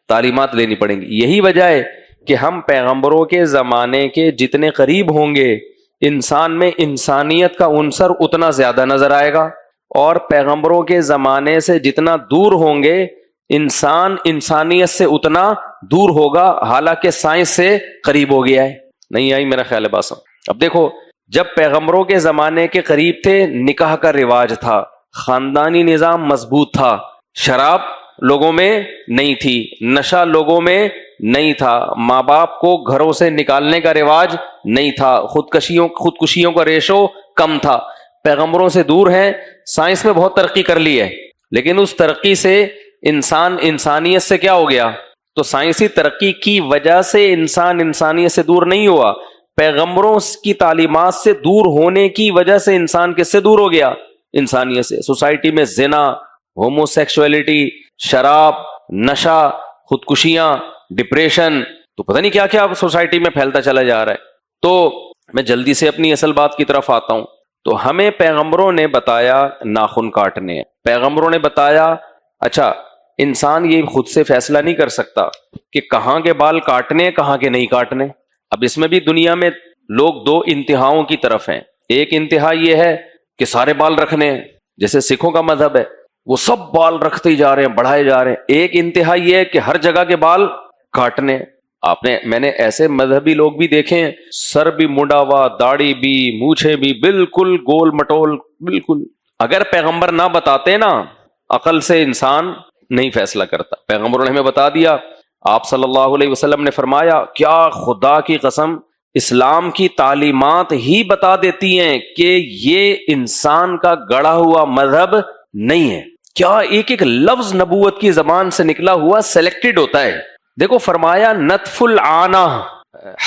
[SPEAKER 2] تعلیمات لینی پڑیں گی۔ یہی وجہ ہے کہ ہم پیغمبروں کے زمانے کے جتنے قریب ہوں گے، انسان میں انسانیت کا عنصر اتنا زیادہ نظر آئے گا، اور پیغمبروں کے زمانے سے جتنا دور ہوں گے انسان انسانیت سے اتنا دور ہوگا، حالانکہ سائنس سے قریب ہو گیا ہے۔ نہیں آئی میرا خیال ہے باسم؟ اب دیکھو، جب پیغمبروں کے زمانے کے قریب تھے، نکاح کا رواج تھا، خاندانی نظام مضبوط تھا، شراب لوگوں میں نہیں تھی، نشہ لوگوں میں نہیں تھا، ماں باپ کو گھروں سے نکالنے کا رواج نہیں تھا، خودکشیوں کا ریشو کم تھا، پیغمبروں سے دور ہیں، سائنس میں بہت ترقی کر لی ہے، لیکن اس ترقی سے انسان انسانیت سے کیا ہو گیا؟ تو سائنسی ترقی کی وجہ سے انسان انسانیت سے دور نہیں ہوا، پیغمبروں کی تعلیمات سے دور ہونے کی وجہ سے انسان کس سے دور ہو گیا؟ انسانیت سے۔ سوسائٹی میں زنا، ہومو سیکسولیٹی، شراب، نشہ، خودکشیاں، ڈپریشن، تو پتہ نہیں کیا کیا سوسائٹی میں پھیلتا چلا جا رہا ہے۔ تو میں جلدی سے اپنی اصل بات کی طرف آتا ہوں۔ تو ہمیں پیغمبروں نے بتایا ناخن کاٹنے، پیغمبروں نے بتایا اچھا انسان یہ خود سے فیصلہ نہیں کر سکتا کہ کہاں کے بال کاٹنے کہاں کے نہیں کاٹنے۔ اب اس میں بھی دنیا میں لوگ دو انتہاؤں کی طرف ہیں، ایک انتہا یہ ہے کہ سارے بال رکھنے ہیں، جیسے سکھوں کا مذہب ہے، وہ سب بال رکھتے ہی جا رہے ہیں، بڑھائے جا رہے ہیں۔ ایک انتہا یہ ہے کہ ہر جگہ کے بال کاٹنے۔ میں نے ایسے مذہبی لوگ بھی دیکھے ہیں، سر بھی مڈا ہوا، داڑھی بھی، مونچھیں بھی بالکل گول مٹول، بالکل۔ اگر پیغمبر نہ بتاتے نا، عقل سے انسان نہیں فیصلہ کرتا۔ پیغمبروں نے ہمیں بتا دیا، آپ صلی اللہ علیہ وسلم نے فرمایا، کیا خدا کی قسم اسلام کی تعلیمات ہی بتا دیتی ہیں کہ یہ انسان کا گڑھا ہوا مذہب نہیں ہے؟ کیا ایک ایک لفظ نبوت کی زبان سے نکلا ہوا سلیکٹڈ ہوتا ہے۔ دیکھو فرمایا نتف العانہ،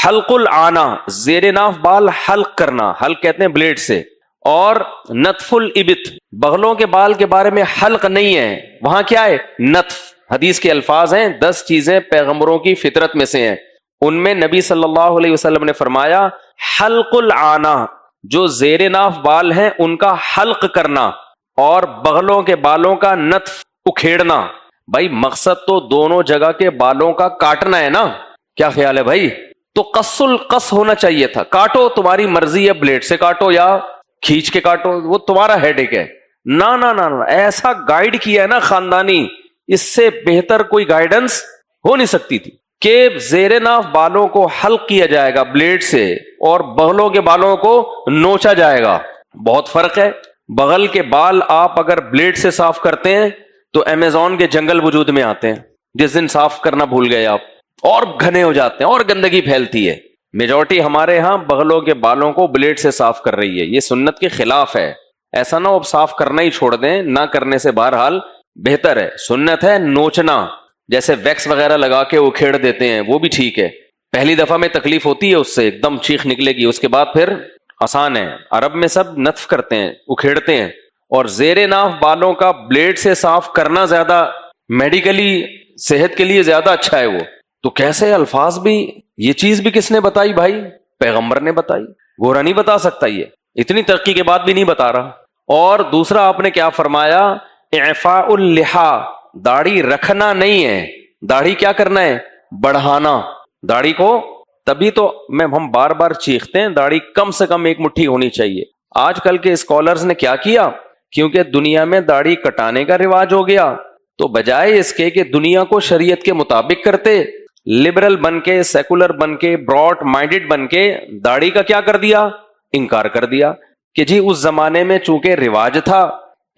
[SPEAKER 2] حلق العانہ، زیر ناف بال حلق کرنا، حلق کہتے ہیں بلیڈ سے، اور نتف الابط، بغلوں کے بال کے بارے میں حلق نہیں ہے، وہاں کیا ہے؟ نتف۔ حدیث کے الفاظ ہیں 10 چیزیں پیغمبروں کی فطرت میں سے ہیں، ان میں نبی صلی اللہ علیہ وسلم نے فرمایا حلق العانہ، جو زیر ناف بال ہیں ان کا حلق کرنا، اور بغلوں کے بالوں کا نتف، اکھیڑنا۔ بھائی مقصد تو دونوں جگہ کے بالوں کا کاٹنا ہے نا، کیا خیال ہے بھائی؟ تو قص القص ہونا چاہیے تھا، کاٹو تمہاری مرضی ہے، بلیڈ سے کاٹو یا کھینچ کے کاٹو، وہ تمہارا ہیڈ ایک ہے۔ نہ ایسا گائیڈ کیا ہے نا خاندانی، اس سے بہتر کوئی گائیڈنس ہو نہیں سکتی تھی کہ زیر ناف بالوں کو حلق کیا جائے گا بلیڈ سے، اور بغلوں کے بالوں کو نوچا جائے گا۔ بہت فرق ہے۔ بغل کے بال آپ اگر بلیڈ سے صاف کرتے ہیں تو امیزون کے جنگل وجود میں آتے ہیں، جس دن صاف کرنا بھول گئے آپ، اور گھنے ہو جاتے ہیں اور گندگی پھیلتی ہے۔ میجورٹی ہمارے ہاں بغلوں کے بالوں کو بلیڈ سے صاف کر رہی ہے، یہ سنت کے خلاف ہے۔ ایسا نہ ہو اب صاف کرنا ہی چھوڑ دیں، نہ کرنے سے بہرحال بہتر ہے۔ سنت ہے نوچنا، جیسے ویکس وغیرہ لگا کے اکھیڑ دیتے ہیں، وہ بھی ٹھیک ہے۔ پہلی دفعہ میں تکلیف ہوتی ہے، اس سے ایک دم چیخ نکلے گی، اس کے بعد پھر آسان ہے۔ عرب میں سب نتف کرتے ہیں، اکھیڑتے ہیں، اور زیر ناف بالوں کا بلیڈ سے صاف کرنا زیادہ میڈیکلی صحت کے لیے زیادہ اچھا ہے۔ وہ تو کیسے الفاظ بھی، یہ چیز بھی کس نے بتائی بھائی؟ پیغمبر نے بتائی، گورا نہیں بتا سکتا، یہ اتنی ترقی کے بعد بھی نہیں بتا رہا۔ اور دوسرا آپ نے کیا فرمایا؟ اعفاء اللحا، داڑھی رکھنا نہیں ہے، داڑھی کیا کرنا ہے؟ بڑھانا۔ داڑھی کو تبھی تو ہم بار بار چیختے ہیں داڑھی کم سے کم 1 مٹھی ہونی چاہیے۔ آج کل کے اسکالرز نے کیا کیا؟ کیونکہ دنیا میں داڑھی کٹانے کا رواج ہو گیا، تو بجائے اس کے کہ دنیا کو شریعت کے مطابق کرتے، لبرل بن کے، سیکولر بن کے، براڈ مائنڈڈ بن کے، داڑھی کا کیا کر دیا؟ انکار کر دیا کہ جی اس زمانے میں چونکہ رواج تھا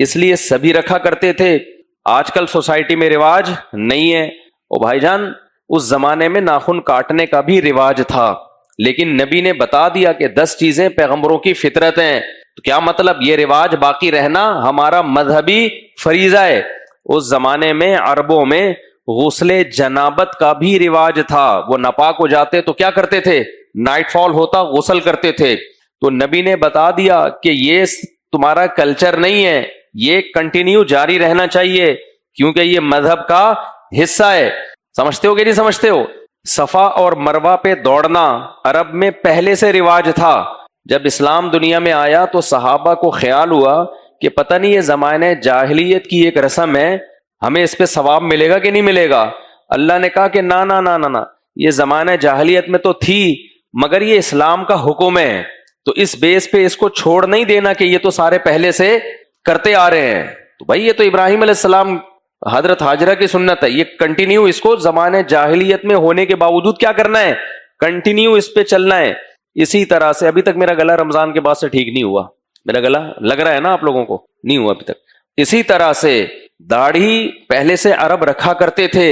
[SPEAKER 2] اس لیے سبھی رکھا کرتے تھے، آج کل سوسائٹی میں رواج نہیں ہے۔ او بھائی جان، اس زمانے میں ناخن کاٹنے کا بھی رواج تھا، لیکن نبی نے بتا دیا کہ 10 چیزیں پیغمبروں کی فطرت ہیں، تو کیا مطلب؟ یہ رواج باقی رہنا ہمارا مذہبی فریضہ ہے۔ اس زمانے میں عربوں میں غسل جنابت کا بھی رواج تھا، وہ ناپاک ہو جاتے تو کیا کرتے تھے؟ نائٹ فال ہوتا غسل کرتے تھے۔ تو نبی نے بتا دیا کہ یہ تمہارا کلچر نہیں ہے، یہ کنٹینیو جاری رہنا چاہیے، کیونکہ یہ مذہب کا حصہ ہے۔ سمجھتے ہو کہ نہیں سمجھتے ہو؟ صفا اور مروہ پہ دوڑنا عرب میں پہلے سے رواج تھا۔ جب اسلام دنیا میں آیا تو صحابہ کو خیال ہوا کہ پتہ نہیں یہ زمانے جاہلیت کی ایک رسم ہے، ہمیں اس پہ ثواب ملے گا کہ نہیں ملے گا؟ اللہ نے کہا کہ نہ، یہ زمانہ جاہلیت میں تو تھی، مگر یہ اسلام کا حکم ہے، تو اس بیس پہ اس کو چھوڑ نہیں دینا کہ یہ تو سارے پہلے سے کرتے آ رہے ہیں۔ تو بھائی یہ تو ابراہیم علیہ السلام، حضرت ہاجرہ کی سنت ہے، یہ کنٹینیو اس کو زمانے جاہلیت میں ہونے کے باوجود کیا کرنا ہے؟ کنٹینیو اس پہ چلنا ہے۔ اسی طرح سے ابھی تک میرا گلا رمضان کے بعد سے ٹھیک نہیں ہوا، میرا گلا لگ رہا ہے نا آپ لوگوں کو، نہیں ہوا ابھی تک۔ اسی طرح سے داڑھی پہلے سے عرب رکھا کرتے تھے،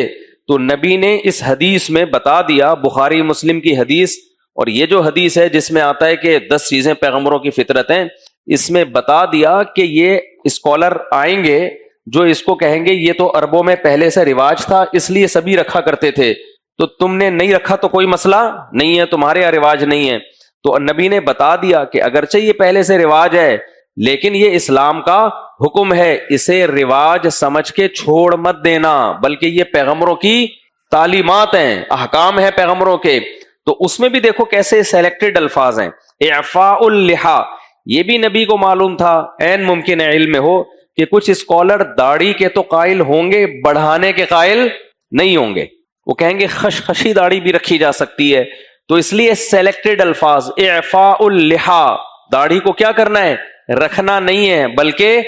[SPEAKER 2] تو نبی نے اس حدیث میں بتا دیا، بخاری مسلم کی حدیث، اور یہ جو حدیث ہے جس میں آتا ہے کہ 10 چیزیں پیغمبروں کی فطرت ہیں، اس میں بتا دیا کہ یہ اسکالر آئیں گے جو اس کو کہیں گے یہ تو عربوں میں پہلے سے رواج تھا اس لیے سبھی رکھا کرتے تھے، تو تم نے نہیں رکھا تو کوئی مسئلہ نہیں ہے، تمہارے یہاں رواج نہیں ہے۔ تو نبی نے بتا دیا کہ اگرچہ یہ پہلے سے رواج ہے لیکن یہ اسلام کا حکم ہے، اسے رواج سمجھ کے چھوڑ مت دینا، بلکہ یہ پیغمبروں کی تعلیمات ہیں، احکام ہیں پیغمبروں کے۔ تو اس میں بھی دیکھو کیسے سیلیکٹڈ الفاظ ہیں، اعفاء اللحا، یہ بھی نبی کو معلوم تھا، عین ممکن ہے علم میں ہو کہ کچھ اسکالر داڑھی کے تو قائل ہوں گے، بڑھانے کے قائل نہیں ہوں گے، وہ کہیں گے خشخشی داڑھی بھی رکھی جا سکتی ہے، تو اس لیے سیلیکٹڈ الفاظ، اعفاء اللحا، داڑھی کو کیا کرنا ہے؟ رکھنا نہیں ہے بلکہ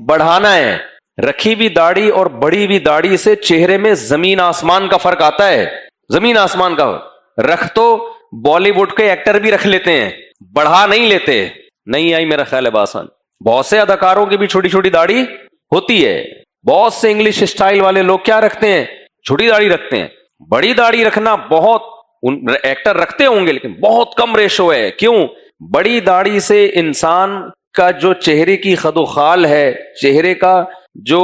[SPEAKER 2] بڑھانا ہے۔ رکھی بھی داڑھی اور بڑی بھی داڑھی سے چہرے میں زمین آسمان کا فرق آتا ہے، زمین آسمان کا۔ رکھ تو بالی ووڈ کے ایکٹر بھی رکھ لیتے ہیں، بڑھا نہیں لیتے۔ نہیں آئی میرا خیال ہے باسان، بہت سے اداکاروں کی بھی چھوٹی چھوٹی داڑھی ہوتی ہے، بہت سے انگلش اسٹائل والے لوگ کیا رکھتے ہیں؟ چھوٹی داڑھی رکھتے ہیں۔ بڑی داڑھی رکھنا بہت ایکٹر رکھتے ہوں گے لیکن بہت کم ریشو ہے۔ کیوں؟ بڑی داڑھی سے انسان کا جو چہرے کی خد و خال ہے، چہرے کا جو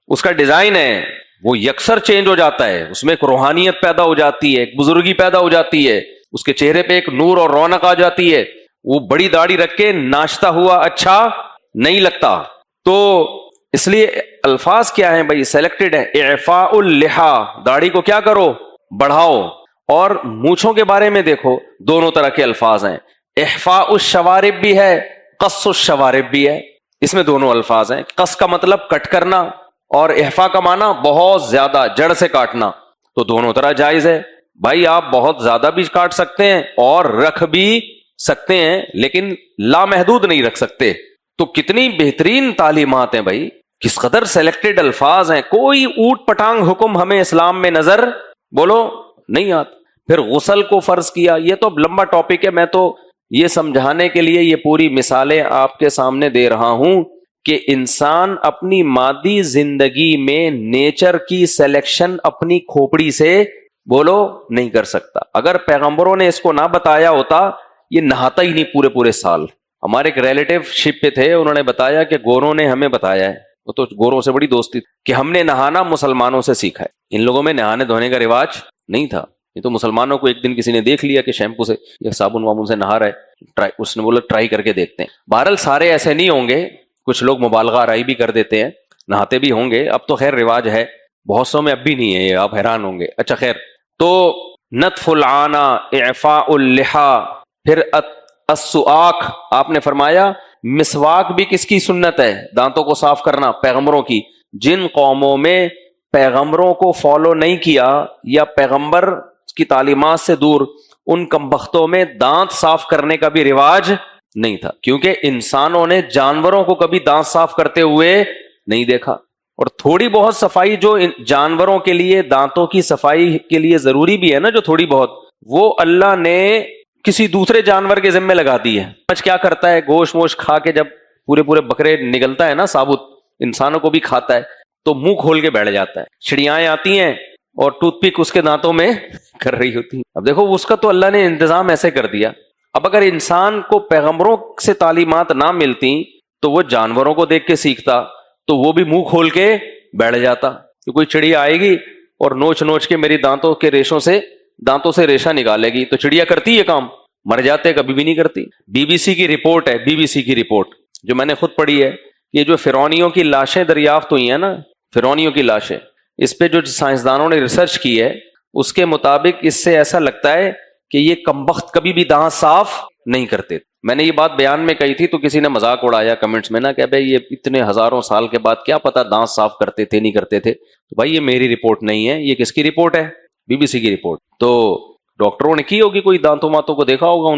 [SPEAKER 2] اس کا ڈیزائن ہے وہ یکسر چینج ہو جاتا ہے، اس میں ایک روحانیت پیدا ہو جاتی ہے، ایک بزرگی پیدا ہو جاتی ہے، اس کے چہرے پہ ایک نور اور رونق آ جاتی ہے۔ وہ بڑی داڑھی رکھ کے ناچتا ہوا اچھا نہیں لگتا۔ تو اس لیے الفاظ کیا ہیں بھائی؟ سیلیکٹڈ ہے۔ اعفاء اللحا، داڑھی کو کیا کرو؟ بڑھاؤ۔ اور مونچھوں کے بارے میں دیکھو دونوں طرح کے الفاظ ہیں، احفاء الشوارب بھی ہے، قص الشوارب بھی ہے، اس میں دونوں الفاظ ہیں۔ قص کا مطلب کٹ کرنا اور احفاء کا معنی بہت زیادہ جڑ سے کاٹنا، تو دونوں طرح جائز ہے بھائی، آپ بہت زیادہ بھی کاٹ سکتے ہیں اور رکھ بھی سکتے ہیں لیکن لامحدود نہیں رکھ سکتے۔ تو کتنی بہترین تعلیمات ہیں بھائی، کس قدر سیلیکٹڈ الفاظ ہیں، کوئی اوٹ پٹانگ حکم ہمیں اسلام میں نظر بولو نہیں آتا۔ پھر غسل کو فرض کیا، یہ تو لمبا ٹاپک ہے، میں تو یہ سمجھانے کے لیے یہ پوری مثالیں آپ کے سامنے دے رہا ہوں کہ انسان اپنی مادی زندگی میں نیچر کی سلیکشن اپنی کھوپڑی سے بولو نہیں کر سکتا۔ اگر پیغمبروں نے اس کو نہ بتایا ہوتا یہ نہاتا ہی نہیں پورے سال۔ ہمارے ایک ریلیٹیو شپ پہ تھے، انہوں نے بتایا کہ گوروں نے ہمیں بتایا ہے، وہ تو گوروں سے بڑی دوستی کہ ہم نے نہانا مسلمانوں سے سیکھا ہے، ان لوگوں میں نہانے دھونے کا رواج نہیں تھا۔ یہ تو مسلمانوں کو ایک دن کسی نے دیکھ لیا کہ شیمپو سے یا صابن وابن سے نہا رہا ہے، اس نے بولا ٹرائی کر کے دیکھتے ہیں۔ بہرحال سارے ایسے نہیں ہوں گے، کچھ لوگ مبالغہ آرائی بھی کر دیتے ہیں، نہاتے بھی ہوں گے، اب تو خیر رواج ہے، بہت سو میں اب بھی نہیں ہے، یہ آپ حیران ہوں گے۔ اچھا خیر، تو نتف العانہ، اعفاء اللحا، پھر السواک، آپ نے فرمایا مسواک بھی کس کی سنت ہے؟ دانتوں کو صاف کرنا پیغمبروں کی۔ جن قوموں میں پیغمبروں کو فالو نہیں کیا یا پیغمبر کی تعلیمات سے دور، ان کمبختوں میں دانت صاف کرنے کا بھی رواج نہیں تھا، کیونکہ انسانوں نے جانوروں کو کبھی دانت صاف کرتے ہوئے نہیں دیکھا۔ اور تھوڑی بہت صفائی جو جانوروں کے لیے دانتوں کی صفائی کے لیے ضروری بھی ہے نا، جو تھوڑی بہت، وہ اللہ نے کسی دوسرے جانور کے ذمہ لگا دی ہے۔ آج کیا کرتا ہے، گوشت موش کھا کے جب پورے بکرے نگلتا ہے نا ثابت، انسانوں کو بھی کھاتا ہے تو منہ کھول کے بیٹھ جاتا ہے، چڑیائیں آتی ہیں اور ٹوتھ پک اس کے دانتوں میں کر رہی ہوتی ہیں۔ اب دیکھو اس کا تو اللہ نے انتظام ایسے کر دیا۔ اب اگر انسان کو پیغمبروں سے تعلیمات نہ ملتی تو وہ جانوروں کو دیکھ کے سیکھتا تو وہ بھی منہ کھول کے بیٹھ جاتا کہ کوئی چڑیا آئے گی اور نوچ کے میری دانتوں سے ریشہ نکالے گی، تو چڑیا کرتی ہے کام، مر جاتے کبھی بھی نہیں کرتی۔ بی بی سی کی رپورٹ ہے، بی بی سی کی رپورٹ جو میں نے خود پڑھی ہے، یہ جو فرعونیوں کی لاشیں دریافت ہوئی ہیں نا، فرعونیوں کی لاشیں، اس پہ جو سائنسدانوں نے ریسرچ کی ہے اس کے مطابق اس سے ایسا لگتا ہے کہ یہ کمبخت کبھی بھی دانت صاف نہیں کرتے۔ میں نے یہ بات بیان میں کہی تھی تو کسی نے مذاق اڑایا کمنٹس میں نا کہ بھائی یہ اتنے ہزاروں سال کے بعد کیا پتا دانت صاف کرتے تھے نہیں کرتے تھے۔ تو بھائی یہ میری رپورٹ نہیں ہے، یہ کس کی رپورٹ ہے؟ بی بی سی کی رپورٹ۔ تو ڈاکٹروں نے کی ہوگی، کوئی دانتوں ماتوں کو دیکھا ہوگا،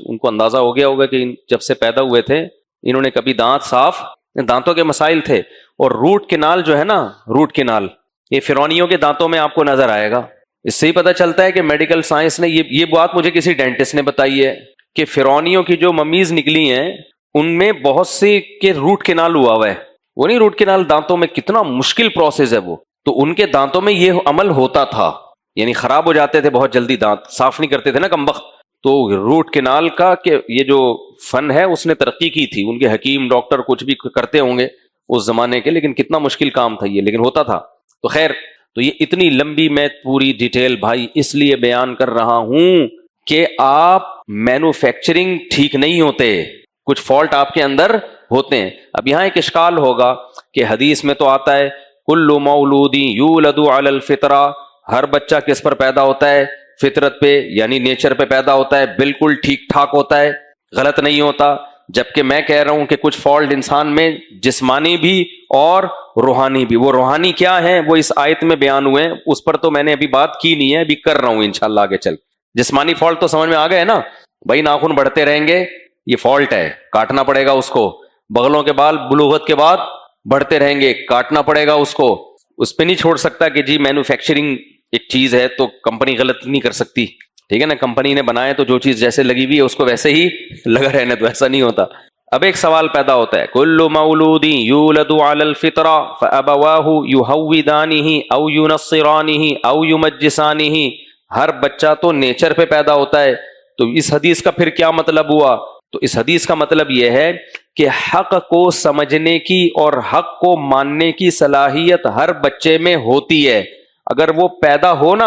[SPEAKER 2] ان کو اندازہ ہو گیا ہوگا کہ جب سے پیدا ہوئے تھے انہوں نے کبھی دانت صاف، دانتوں کے مسائل تھے۔ اور روٹ کینال جو ہے نا، روٹ کینال یہ فرعونیوں کے دانتوں میں آپ کو نظر آئے گا۔ اس سے ہی پتہ چلتا ہے کہ میڈیکل سائنس نے یہ بات مجھے کسی ڈینٹسٹ نے بتائی ہے کہ فرعونیوں کی جو ممیز نکلی ہیں ان میں بہت سی کے روٹ کینال ہوا ہے۔ وہ نہیں روٹ کینال دانتوں میں، کتنا مشکل پروسیس ہے وہ، تو ان کے دانتوں میں یہ عمل ہوتا تھا، یعنی خراب ہو جاتے تھے بہت جلدی، دانت صاف نہیں کرتے تھے نا کم وقت. تو روٹ کنال کا کہ یہ جو فن ہے اس نے ترقی کی تھی، ان کے حکیم ڈاکٹر کچھ بھی کرتے ہوں گے اس زمانے کے، لیکن کتنا مشکل کام تھا یہ، لیکن ہوتا تھا. تو خیر، تو یہ اتنی لمبی میں پوری ڈیٹیل بھائی اس لیے بیان کر رہا ہوں کہ آپ مینوفیکچرنگ ٹھیک نہیں ہوتے، کچھ فالٹ آپ کے اندر ہوتے ہیں. اب یہاں ایک اشکال ہوگا کہ حدیث میں تو آتا ہے کل مولود یولد علی الفطرہ، ہر بچہ کس پر پیدا ہوتا ہے؟ فطرت پہ، یعنی نیچر پہ پیدا ہوتا ہے، بالکل ٹھیک ٹھاک ہوتا ہے، غلط نہیں ہوتا. جبکہ میں کہہ رہا ہوں کہ کچھ فالٹ انسان میں جسمانی بھی اور روحانی بھی. وہ روحانی کیا ہیں وہ اس آیت میں بیان ہوئے ہیں، اس پر تو میں نے ابھی بات کی نہیں ہے، ابھی کر رہا ہوں انشاءاللہ آگے چل. جسمانی فالٹ تو سمجھ میں آ گئے نا بھائی، ناخن بڑھتے رہیں گے یہ فالٹ ہے، کاٹنا پڑے گا اس کو. بغلوں کے بال بلوغت کے بعد بڑھتے رہیں گے، کاٹنا پڑے گا اس کو. اس پہ نہیں چھوڑ سکتا کہ جی مینوفیکچرنگ ایک چیز ہے تو کمپنی غلط نہیں کر سکتی، ٹھیک ہے نا، کمپنی نے بنائے تو جو چیز جیسے لگی ہوئی ہے اس کو ویسے ہی لگا رہنے، تو ایسا نہیں ہوتا. اب ایک سوال پیدا ہوتا ہے، کل مولود یولد علی الفطرہ فابواہ یہودانہ او ینصرانہ او یمجسانہ. ہر بچہ تو نیچر پہ پیدا ہوتا ہے، تو اس حدیث کا پھر کیا مطلب ہوا؟ تو اس حدیث کا مطلب یہ ہے کہ حق کو سمجھنے کی اور حق کو ماننے کی صلاحیت ہر بچے میں ہوتی ہے. اگر وہ پیدا ہو نا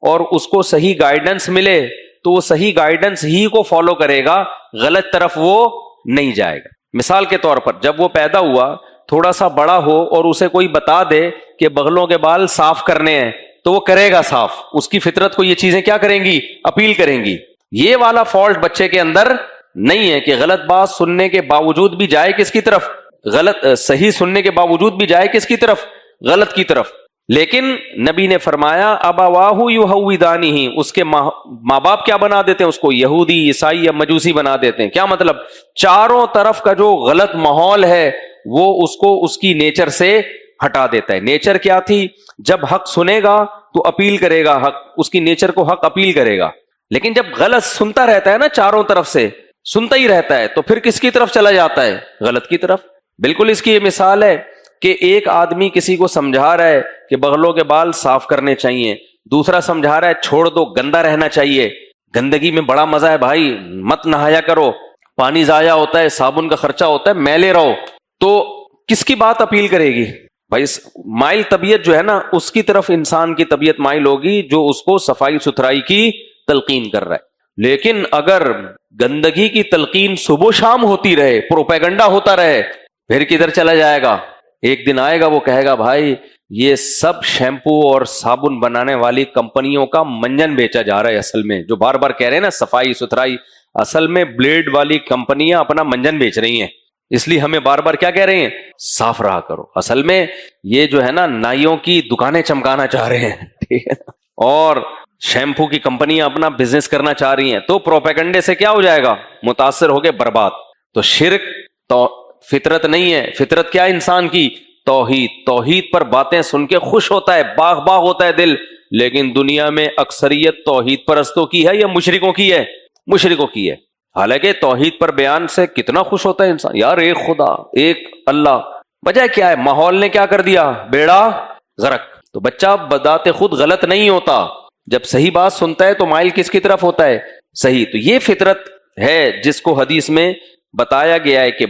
[SPEAKER 2] اور اس کو صحیح گائیڈنس ملے تو وہ صحیح گائیڈنس ہی کو فالو کرے گا، غلط طرف وہ نہیں جائے گا. مثال کے طور پر جب وہ پیدا ہوا تھوڑا سا بڑا ہو اور اسے کوئی بتا دے کہ بغلوں کے بال صاف کرنے ہیں تو وہ کرے گا صاف، اس کی فطرت کو یہ چیزیں کیا کریں گی؟ اپیل کریں گی. یہ والا فالٹ بچے کے اندر نہیں ہے کہ غلط بات سننے کے باوجود بھی جائے کس کی طرف؟ غلط. صحیح سننے کے باوجود بھی جائے کس کی طرف؟ غلط کی طرف. لیکن نبی نے فرمایا ابواہ یہودانہ، اس کے ماں باپ کیا بنا دیتے ہیں اس کو؟ یہودی، عیسائی یا مجوسی بنا دیتے ہیں. کیا مطلب؟ چاروں طرف کا جو غلط ماحول ہے وہ اس کو اس کی نیچر سے ہٹا دیتا ہے. نیچر کیا تھی؟ جب حق سنے گا تو اپیل کرے گا، حق اس کی نیچر کو حق اپیل کرے گا. لیکن جب غلط سنتا رہتا ہے نا، چاروں طرف سے سنتا ہی رہتا ہے، تو پھر کس کی طرف چلا جاتا ہے؟ غلط کی طرف. بالکل اس کی یہ مثال ہے کہ ایک آدمی کسی کو سمجھا رہا ہے کہ بغلوں کے بال صاف کرنے چاہیے، دوسرا سمجھا رہا ہے چھوڑ دو، گندا رہنا چاہیے، گندگی میں بڑا مزہ ہے بھائی، مت نہایا کرو، پانی ضائع ہوتا ہے، صابن کا خرچہ ہوتا ہے، میلے رہو. تو کس کی بات اپیل کرے گی بھائی؟ مائل طبیعت جو ہے نا اس کی طرف انسان کی طبیعت مائل ہوگی جو اس کو صفائی ستھرائی کی تلقین کر رہا ہے. لیکن اگر گندگی کی تلقین صبح و شام ہوتی رہے، پروپیگنڈا ہوتا رہے، پھر کدھر چلا جائے گا؟ ایک دن آئے گا وہ کہے گا بھائی یہ سب شیمپو اور صابن بنانے والی کمپنیوں کا منجن بیچا جا رہا ہے. اصل میں جو بار بار کہہ رہے ہیں نا صفائی ستھرائی، اصل میں بلیڈ والی کمپنیاں اپنا منجن بیچ رہی ہیں، اس لیے ہمیں بار بار کیا کہہ رہے ہیں؟ صاف رہا کرو. اصل میں یہ جو ہے نا نائیوں کی دکانیں چمکانا چاہ رہے ہیں، ٹھیک ہے، اور شیمپو کی کمپنیاں اپنا بزنس کرنا چاہ رہی ہیں. تو پروپیگنڈے سے کیا ہو جائے گا؟ متاثر ہو کے برباد. تو شرک تو فطرت نہیں ہے. فطرت کیا انسان کی؟ توحید. توحید پر باتیں سن کے خوش ہوتا ہے، باغ باغ ہوتا ہے دل. لیکن دنیا میں اکثریت توحید پرستوں کی ہے یا مشرکوں کی ہے؟ مشرکوں کی ہے. حالانکہ توحید پر بیان سے کتنا خوش ہوتا ہے انسان، یار ایک خدا، ایک اللہ. وجہ کیا ہے؟ ماحول نے کیا کر دیا؟ بیڑا غرق. تو بچہ بذات خود غلط نہیں ہوتا، جب صحیح بات سنتا ہے تو مائل کس کی طرف ہوتا ہے؟ صحیح. تو یہ فطرت ہے جس کو حدیث میں بتایا گیا ہے کہ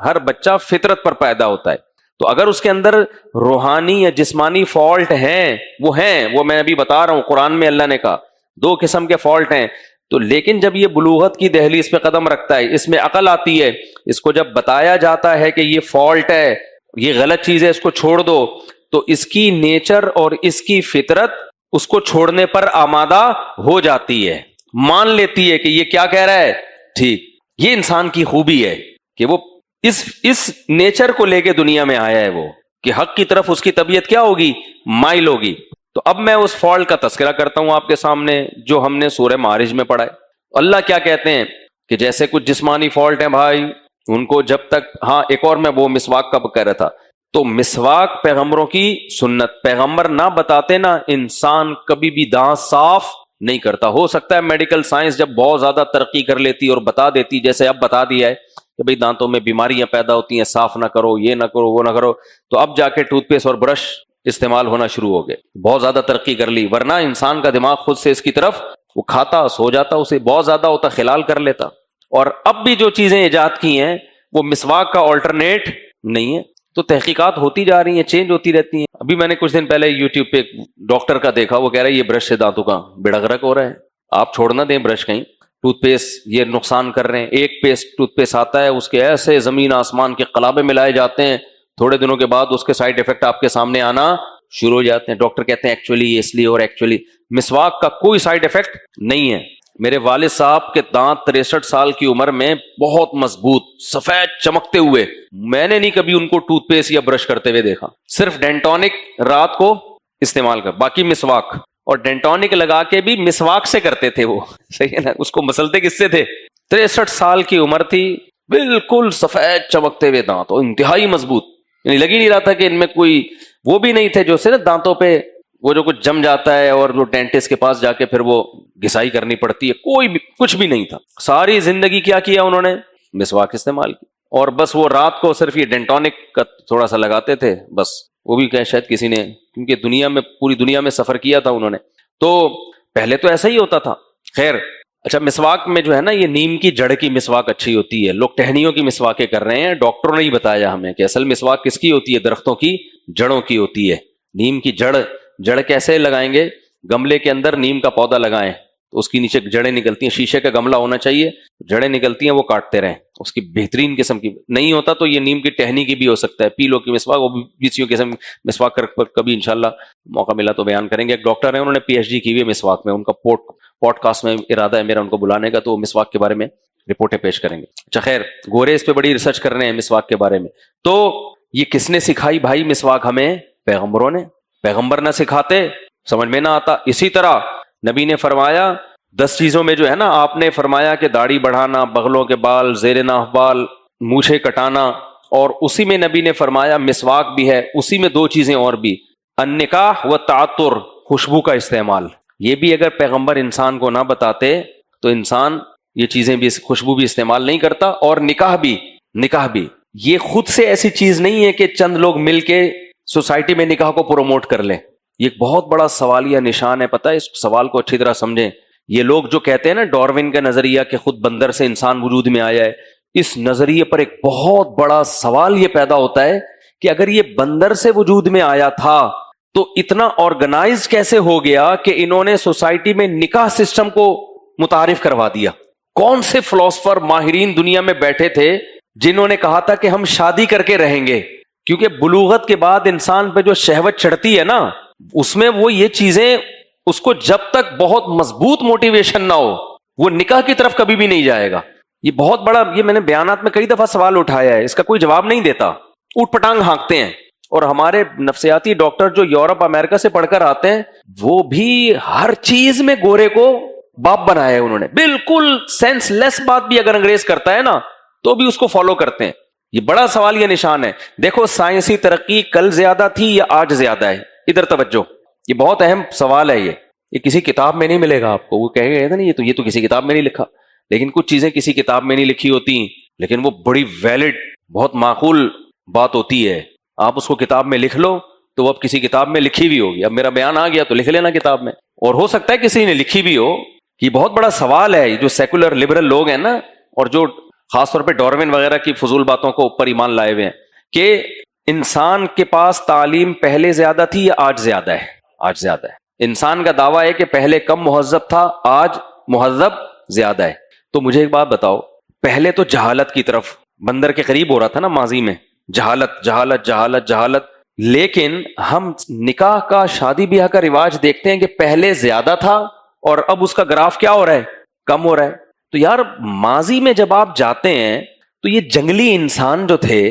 [SPEAKER 2] ہر بچہ فطرت پر پیدا ہوتا ہے. تو اگر اس کے اندر روحانی یا جسمانی فالٹ ہیں، وہ میں ابھی بتا رہا ہوں، قرآن میں اللہ نے کہا 2 قسم کے فالٹ ہیں. تو لیکن جب یہ بلوغت کی دہلیز پہ قدم رکھتا ہے، اس میں عقل آتی ہے، اس کو جب بتایا جاتا ہے کہ یہ فالٹ ہے، یہ غلط چیز ہے، اس کو چھوڑ دو، تو اس کی نیچر اور اس کی فطرت اس کو چھوڑنے پر آمادہ ہو جاتی ہے، مان لیتی ہے کہ یہ کیا کہہ رہا ہے ٹھیک. یہ انسان کی خوبی ہے کہ وہ اس نیچر کو لے کے دنیا میں آیا ہے، وہ کہ حق کی طرف اس کی طبیعت کیا ہوگی؟ مائل ہوگی. تو اب میں اس فالٹ کا تذکرہ کرتا ہوں آپ کے سامنے جو ہم نے سورہ معارج میں پڑھا ہے. اللہ کیا کہتے ہیں کہ جیسے کچھ جسمانی فالٹ ہیں بھائی، ان کو جب تک، ہاں ایک اور میں وہ مسواک کا کہہ رہا تھا، تو مسواک پیغمبروں کی سنت، پیغمبر نہ بتاتے نا انسان کبھی بھی دانت صاف نہیں کرتا. ہو سکتا ہے میڈیکل سائنس جب بہت زیادہ ترقی کر لیتی اور بتا دیتی، جیسے اب بتا دیا ہے کہ بھئی دانتوں میں بیماریاں پیدا ہوتی ہیں، صاف نہ کرو، یہ نہ کرو، وہ نہ کرو، تو اب جا کے ٹوتھ پیسٹ اور برش استعمال ہونا شروع ہو گئے, بہت زیادہ ترقی کر لی, ورنہ انسان کا دماغ خود سے اس کی طرف وہ کھاتا سو جاتا, اسے بہت زیادہ ہوتا خلال کر لیتا. اور اب بھی جو چیزیں ایجاد کی ہیں وہ مسواک کا آلٹرنیٹ نہیں ہے. تو تحقیقات ہوتی جا رہی ہیں, چینج ہوتی رہتی ہیں. ابھی میں نے کچھ دن پہلے یوٹیوب پہ ڈاکٹر کا دیکھا, وہ کہہ رہا ہے یہ برش سے دانتوں کا بیڑا غرق ہو رہا ہے, آپ چھوڑ نہ دیں برش کہیں, ٹوتھ پیسٹ یہ نقصان کر رہے ہیں. ایک پیسٹ ٹوتھ پیسٹ آتا ہے, اس کے ایسے زمین آسمان کے قلابے ملائے جاتے ہیں, تھوڑے دنوں کے بعد اس کے سائڈ افیکٹ آپ کے سامنے آنا شروع ہو جاتے ہیں. ڈاکٹر کہتے ہیں ایکچولی یہ اس لیے, اور ایکچولی مسواک کا کوئی سائڈ افیکٹ نہیں ہے. میرے والد صاحب کے دانت 63 سال کی عمر میں بہت مضبوط سفید چمکتے ہوئے, میں نے نہیں کبھی ان کو ٹوتھ پیسٹ یا برش کرتے ہوئے دیکھا. صرف ڈینٹونک رات کو استعمال کر, باقی مسواک, اور ڈینٹونک لگا کے بھی مسواک سے کرتے تھے وہ, صحیح ہے نا. اس کو مسلتے کس سے تھے؟ 63 سال کی عمر تھی, بالکل سفید چمکتے ہوئے دانت, اور انتہائی مضبوط, یعنی لگ ہی نہیں رہا تھا کہ ان میں کوئی وہ بھی نہیں تھے جو سے نا دانتوں پہ وہ جو کچھ جم جاتا ہے اور جو ڈینٹسٹ کے پاس جا کے پھر وہ گھسائی کرنی پڑتی ہے, کوئی بھی کچھ بھی نہیں تھا. ساری زندگی کیا کیا انہوں نے؟ مسواک استعمال کی. اور بس وہ رات کو صرف یہ ڈینٹونک کا تھوڑا سا لگاتے تھے بس, وہ بھی کہ شاید کسی نے, کیونکہ دنیا میں پوری دنیا میں سفر کیا تھا انہوں نے, تو پہلے تو ایسا ہی ہوتا تھا. خیر اچھا, مسواک میں جو ہے نا یہ نیم کی جڑ کی مسواک اچھی ہوتی ہے. لوگ ٹہنیوں کی مسواکیں کر رہے ہیں, ڈاکٹروں نے ہی بتایا ہمیں کہ اصل مسواک کس کی ہوتی ہے؟ درختوں کی جڑوں کی ہوتی ہے. نیم کی جڑ کیسے لگائیں گے؟ گملے کے اندر نیم کا پودا لگائیں تو اس کی نیچے جڑیں نکلتی ہیں, شیشے کا گملہ ہونا چاہیے, جڑیں نکلتی ہیں, وہ کاٹتے رہیں, اس کی بہترین قسم کی. نہیں ہوتا تو یہ نیم کی ٹہنی کی بھی ہو سکتا ہے, پیلو کی مسواک, وہ بھی کسی قسم مسواک کبھی انشاءاللہ موقع ملا تو بیان کریں گے. ایک ڈاکٹر ہیں, انہوں نے پی ایچ ڈی کی ہوئی ہے مسواک میں, ان کا پوڈ کاسٹ میں ارادہ ہے میرا ان کو بلانے کا, تو وہ مسواک کے بارے میں رپورٹیں پیش کریں گے. اچھا خیر, گورے اس پہ بڑی ریسرچ کر رہے ہیں مسواک کے بارے میں. تو یہ کس نے سکھائی بھائی مسواک ہمیں؟ پیغمبروں نے. پیغمبر نہ سکھاتے سمجھ میں نہ آتا. اسی طرح نبی نے فرمایا 10 چیزوں میں جو ہے نا, آپ نے فرمایا کہ داڑھی بڑھانا, بغلوں کے بال, زیر ناف بال, مونچھیں کٹانا, اور اسی میں نبی نے فرمایا مسواک بھی ہے. اسی میں 2 چیزیں اور بھی, النکاح و تعطر, خوشبو کا استعمال. یہ بھی اگر پیغمبر انسان کو نہ بتاتے تو انسان یہ چیزیں بھی, خوشبو بھی استعمال نہیں کرتا. اور نکاح بھی یہ خود سے ایسی چیز نہیں ہے کہ چند لوگ مل کے سوسائٹی میں نکاح کو پروموٹ کر لیں. یہ ایک بہت بڑا سوالیہ نشان ہے, پتہ ہے, اس سوال کو اچھی طرح سمجھیں. یہ لوگ جو کہتے ہیں نا ڈاروین کا نظریہ کہ خود بندر سے انسان وجود میں آیا ہے, اس نظریے پر ایک بہت بڑا سوال یہ پیدا ہوتا ہے کہ اگر یہ بندر سے وجود میں آیا تھا تو اتنا آرگنائز کیسے ہو گیا کہ انہوں نے سوسائٹی میں نکاح سسٹم کو متعارف کروا دیا؟ کون سے فلسفر ماہرین دنیا میں بیٹھے تھے جنہوں نے کہا تھا کہ ہم شادی کر کے رہیں گے؟ کیونکہ بلوغت کے بعد انسان پہ جو شہوت چڑھتی ہے نا, اس میں وہ یہ چیزیں, اس کو جب تک بہت مضبوط موٹیویشن نہ ہو وہ نکاح کی طرف کبھی بھی نہیں جائے گا. یہ بہت بڑا, یہ میں نے بیانات میں کئی دفعہ سوال اٹھایا ہے, اس کا کوئی جواب نہیں دیتا, اوٹ پٹانگ ہانکتے ہیں. اور ہمارے نفسیاتی ڈاکٹر جو یورپ امریکہ سے پڑھ کر آتے ہیں, وہ بھی ہر چیز میں گورے کو باپ بنایا ہے انہوں نے. بالکل سینس لیس بات بھی اگر انگریز کرتا ہے نا تو بھی اس کو فالو کرتے ہیں. یہ بڑا سوال, یہ نشان ہے. دیکھو سائنسی ترقی کل زیادہ تھی یا آج زیادہ ہے؟ ادھر توجہ, یہ بہت اہم سوال ہے. یہ کسی کتاب میں نہیں ملے گا آپ کو. وہ کہے گا نا یہ تو کسی کتاب میں نہیں لکھا, لیکن کچھ چیزیں کسی کتاب میں نہیں لکھی ہوتی, لیکن وہ بڑی ویلڈ, بہت معقول بات ہوتی ہے. آپ اس کو کتاب میں لکھ لو تو وہ اب کسی کتاب میں لکھی بھی ہوگی. اب میرا بیان آ گیا تو لکھ لینا کتاب میں, اور ہو سکتا ہے کسی نے لکھی بھی ہو. یہ بہت بڑا سوال ہے. جو سیکولر لبرل لوگ ہیں نا, اور جو خاص طور پہ ڈاروین وغیرہ کی فضول باتوں کو اوپر ایمان لائے ہوئے ہیں کہ انسان کے پاس تعلیم پہلے زیادہ تھی یا آج زیادہ ہے؟ آج زیادہ ہے. انسان کا دعویٰ ہے کہ پہلے کم مہذب تھا, آج مہذب زیادہ ہے. تو مجھے ایک بات بتاؤ, پہلے تو جہالت کی طرف بندر کے قریب ہو رہا تھا نا ماضی میں, جہالت جہالت جہالت جہالت, لیکن ہم نکاح کا, شادی بیاہ کا رواج دیکھتے ہیں کہ پہلے زیادہ تھا اور اب اس کا گراف کیا ہو رہا ہے؟ کم ہو رہا ہے. تو یار ماضی میں جب آپ جاتے ہیں تو یہ جنگلی انسان جو تھے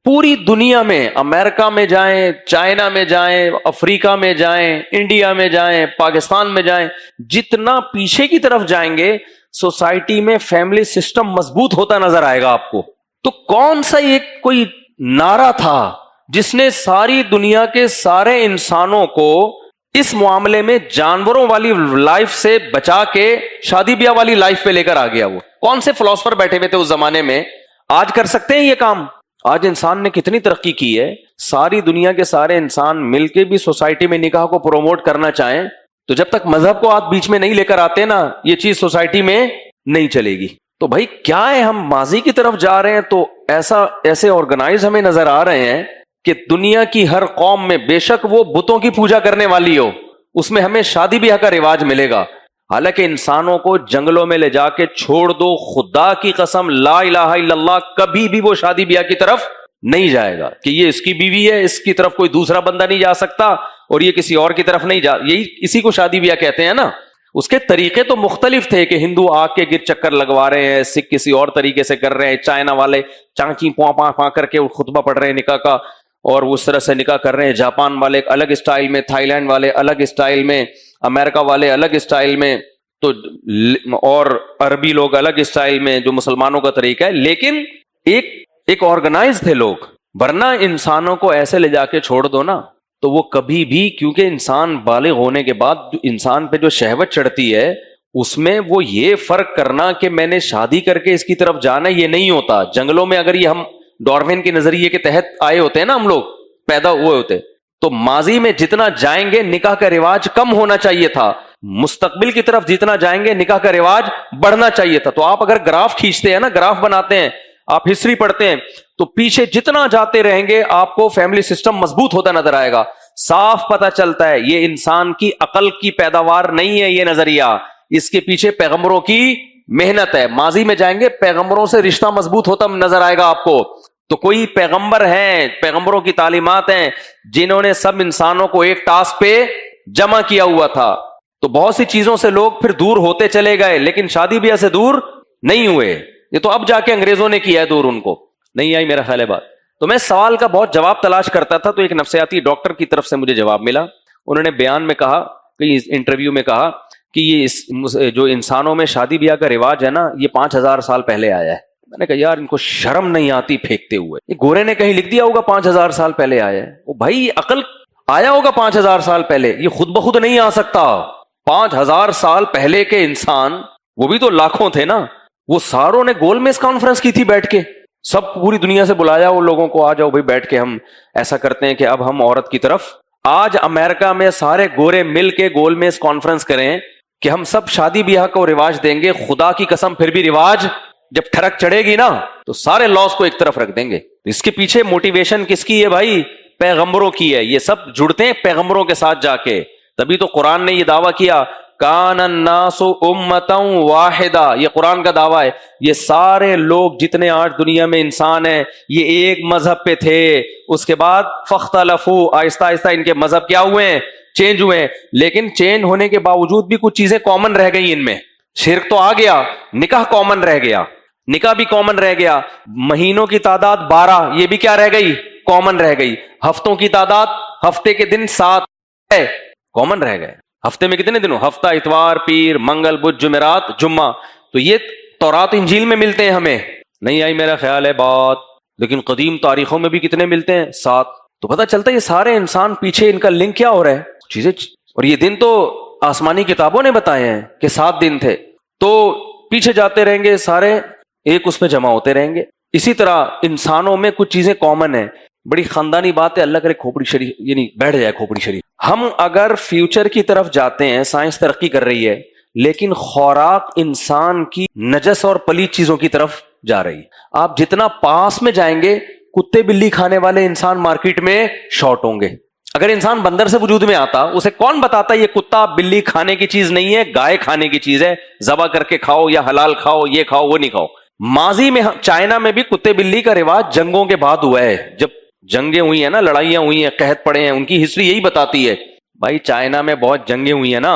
[SPEAKER 2] پوری دنیا میں, امریکہ میں جائیں, چائنا میں جائیں, افریقہ میں جائیں, انڈیا میں جائیں, پاکستان میں جائیں, جتنا پیچھے کی طرف جائیں گے سوسائٹی میں فیملی سسٹم مضبوط ہوتا نظر آئے گا آپ کو. تو کون سا یہ کوئی نعرہ تھا جس نے ساری دنیا کے سارے انسانوں کو اس معاملے میں جانوروں والی لائف سے بچا کے شادی بیاہ والی لائف پہ لے کر آ گیا؟ وہ کون سے فلسفر بیٹھے ہوئے تھے اس زمانے میں؟ آج کر سکتے ہیں یہ کام؟ آج انسان نے کتنی ترقی کی ہے, ساری دنیا کے سارے انسان مل کے بھی سوسائٹی میں نکاح کو پروموٹ کرنا چاہیں تو جب تک مذہب کو آپ بیچ میں نہیں لے کر آتے نا یہ چیز سوسائٹی میں نہیں چلے گی. تو بھائی کیا ہے, ہم ماضی کی طرف جا رہے ہیں تو ایسے آرگنائز ہمیں نظر آ رہے ہیں کہ دنیا کی ہر قوم میں بے شک وہ بتوں کی پوجا کرنے والی ہو اس میں ہمیں شادی بیاہ کا رواج ملے گا, حالانکہ انسانوں کو جنگلوں میں لے جا کے چھوڑ دو, خدا کی قسم لا الہ الا اللہ کبھی بھی وہ شادی بیاہ کی طرف نہیں جائے گا کہ یہ اس کی بیوی ہے, اس کی طرف کوئی دوسرا بندہ نہیں جا سکتا اور یہ کسی اور کی طرف نہیں جا, یہی اسی کو شادی بیاہ کہتے ہیں نا. اس کے طریقے تو مختلف تھے کہ ہندو آگ کے گر چکر لگوا رہے ہیں, سکھ کسی اور طریقے سے کر رہے ہیں, چائنا والے چانچی پواں پاں کر کے خطبہ پڑھ رہے ہیں نکاح کا اور اس طرح سے نکاح کر رہے ہیں, جاپان والے الگ اسٹائل میں, تھائی لینڈ والے الگ اسٹائل میں, امریکہ والے الگ اسٹائل میں, تو اور عربی لوگ الگ اسٹائل میں جو مسلمانوں کا طریقہ ہے. لیکن ایک آرگنائز تھے لوگ, ورنہ انسانوں کو ایسے لے جا کے چھوڑ دو نا تو وہ کبھی بھی, کیونکہ انسان بالغ ہونے کے بعد انسان پہ جو شہوت چڑھتی ہے اس میں وہ یہ فرق کرنا کہ میں نے شادی کر کے اس کی طرف جانا یہ نہیں ہوتا. جنگلوں میں اگر یہ ہم ڈارون کے نظریے کے تحت آئے ہوتے ہیں نا, ہم لوگ پیدا ہوئے ہوتے, تو ماضی میں جتنا جائیں گے نکاح کا رواج کم ہونا چاہیے تھا, مستقبل کی طرف جتنا جائیں گے نکاح کا رواج بڑھنا چاہیے تھا. تو آپ اگر گراف کھینچتے ہیں نا, گراف بناتے ہیں, آپ ہسٹری پڑھتے ہیں تو پیچھے جتنا جاتے رہیں گے آپ کو فیملی سسٹم مضبوط ہوتا نظر آئے گا. صاف پتہ چلتا ہے یہ انسان کی عقل کی پیداوار نہیں ہے یہ نظریہ, اس کے پیچھے پیغمبروں کی محنت ہے. ماضی میں جائیں گے پیغمبروں سے رشتہ مضبوط ہوتا نظر آئے گا آپ کو. تو کوئی پیغمبر ہیں, پیغمبروں کی تعلیمات ہیں جنہوں نے سب انسانوں کو ایک ٹاسک پہ جمع کیا ہوا تھا. تو بہت سی چیزوں سے لوگ پھر دور ہوتے چلے گئے لیکن شادی بیاہ سے دور نہیں ہوئے. یہ تو اب جا کے انگریزوں نے کیا ہے دور, ان کو نہیں آئی میرا خیال ہے بات. تو میں سوال کا بہت جواب تلاش کرتا تھا تو ایک نفسیاتی ڈاکٹر کی طرف سے مجھے جواب ملا. انہوں نے بیان میں کہا کہ انٹرویو میں کہا کہ یہ جو انسانوں میں شادی بیاہ کا رواج ہے نا یہ 5000 سال پہلے آیا ہے. میں نے کہا یار ان کو شرم نہیں آتی پھینکتے ہوئے, یہ گورے نے کہیں لکھ دیا ہوگا 5000 سال پہلے آیا ہے. وہ بھائی عقل آیا ہوگا 5000 سال پہلے, یہ خود بخود نہیں آ سکتا. 5000 سال پہلے کے انسان, وہ بھی تو لاکھوں تھے نا, وہ ساروں نے گول میز کانفرنس کی تھی بیٹھ کے, سب پوری دنیا سے بلایا وہ لوگوں کو, آ جاؤ بھائی بیٹھ کے ہم ایسا کرتے ہیں کہ اب ہم عورت کی طرف. آج امریکہ میں سارے گورے مل کے گول میز کانفرنس کریں کہ ہم سب شادی بیاہ کو رواج دیں گے, خدا کی قسم پھر بھی رواج جب ٹھڑک چڑھے گی نا تو سارے لاس کو ایک طرف رکھ دیں گے. اس کے پیچھے موٹیویشن کس کی ہے بھائی؟ پیغمبروں کی ہے. یہ سب جڑتے ہیں پیغمبروں کے ساتھ جا کے, تبھی تو قرآن نے یہ دعویٰ کیا کان الناس امتا واحدہ, یہ قرآن کا دعویٰ ہے. یہ سارے لوگ جتنے آج دنیا میں انسان ہیں یہ ایک مذہب پہ تھے, اس کے بعد فاختلفوا, آہستہ آہستہ ان کے مذہب کیا ہوئے ہیں, چینج ہوئے ہیں. لیکن چینج ہونے کے باوجود بھی کچھ چیزیں کامن رہ گئی ان میں. شرک تو آ گیا, نکاح کامن رہ گیا, نکاح بھی کامن رہ گیا. مہینوں کی تعداد 12 یہ بھی کیا رہ گئی, کامن رہ گئی. ہفتوں کی تعداد, ہفتے کے دن 7 ہے, کامن رہ گئے. ہفتے میں کتنے دنوں, ہفتہ, اتوار, پیر, منگل, بدھ, جمعرات, جمعہ. تو یہ تورات انجیل میں ملتے ہیں ہمیں, نہیں آئی میرا خیال ہے بات. لیکن قدیم تاریخوں میں بھی کتنے ملتے ہیں, 7. تو پتہ چلتا ہے یہ سارے انسان پیچھے ان کا لنک کیا ہو رہا ہے چیزیں. اور یہ دن تو آسمانی کتابوں نے بتائے ہیں کہ 7 دن تھے. تو پیچھے جاتے رہیں گے سارے ایک اس میں جمع ہوتے رہیں گے. اسی طرح انسانوں میں کچھ چیزیں کامن ہیں. بڑی خاندانی بات ہے, اللہ کرے کھوپڑی شریف یعنی بیٹھ جائے کھوپڑی شریف. ہم اگر فیوچر کی طرف جاتے ہیں, سائنس ترقی کر رہی ہے لیکن خوراک انسان کی نجس اور پلیت چیزوں کی طرف جا رہی ہے. آپ جتنا پاس میں جائیں گے کتے بلی کھانے والے انسان مارکیٹ میں شارٹ ہوں گے. اگر انسان بندر سے وجود میں آتا, اسے کون بتاتا یہ کتا بلی کھانے کی چیز نہیں ہے, گائے کھانے کی چیز ہے, ذبح کر کے کھاؤ یا حلال کھاؤ, یہ کھاؤ وہ نہیں کھاؤ. ماضی میں چائنا میں بھی کتے بلی کا رواج جنگوں کے بعد ہوا ہے. جب جنگیں ہوئی ہیں نا, لڑائیاں ہوئی ہیں, قحط پڑے ہیں, ان کی ہسٹری یہی بتاتی ہے. بھائی چائنا میں بہت جنگیں ہوئی ہیں نا,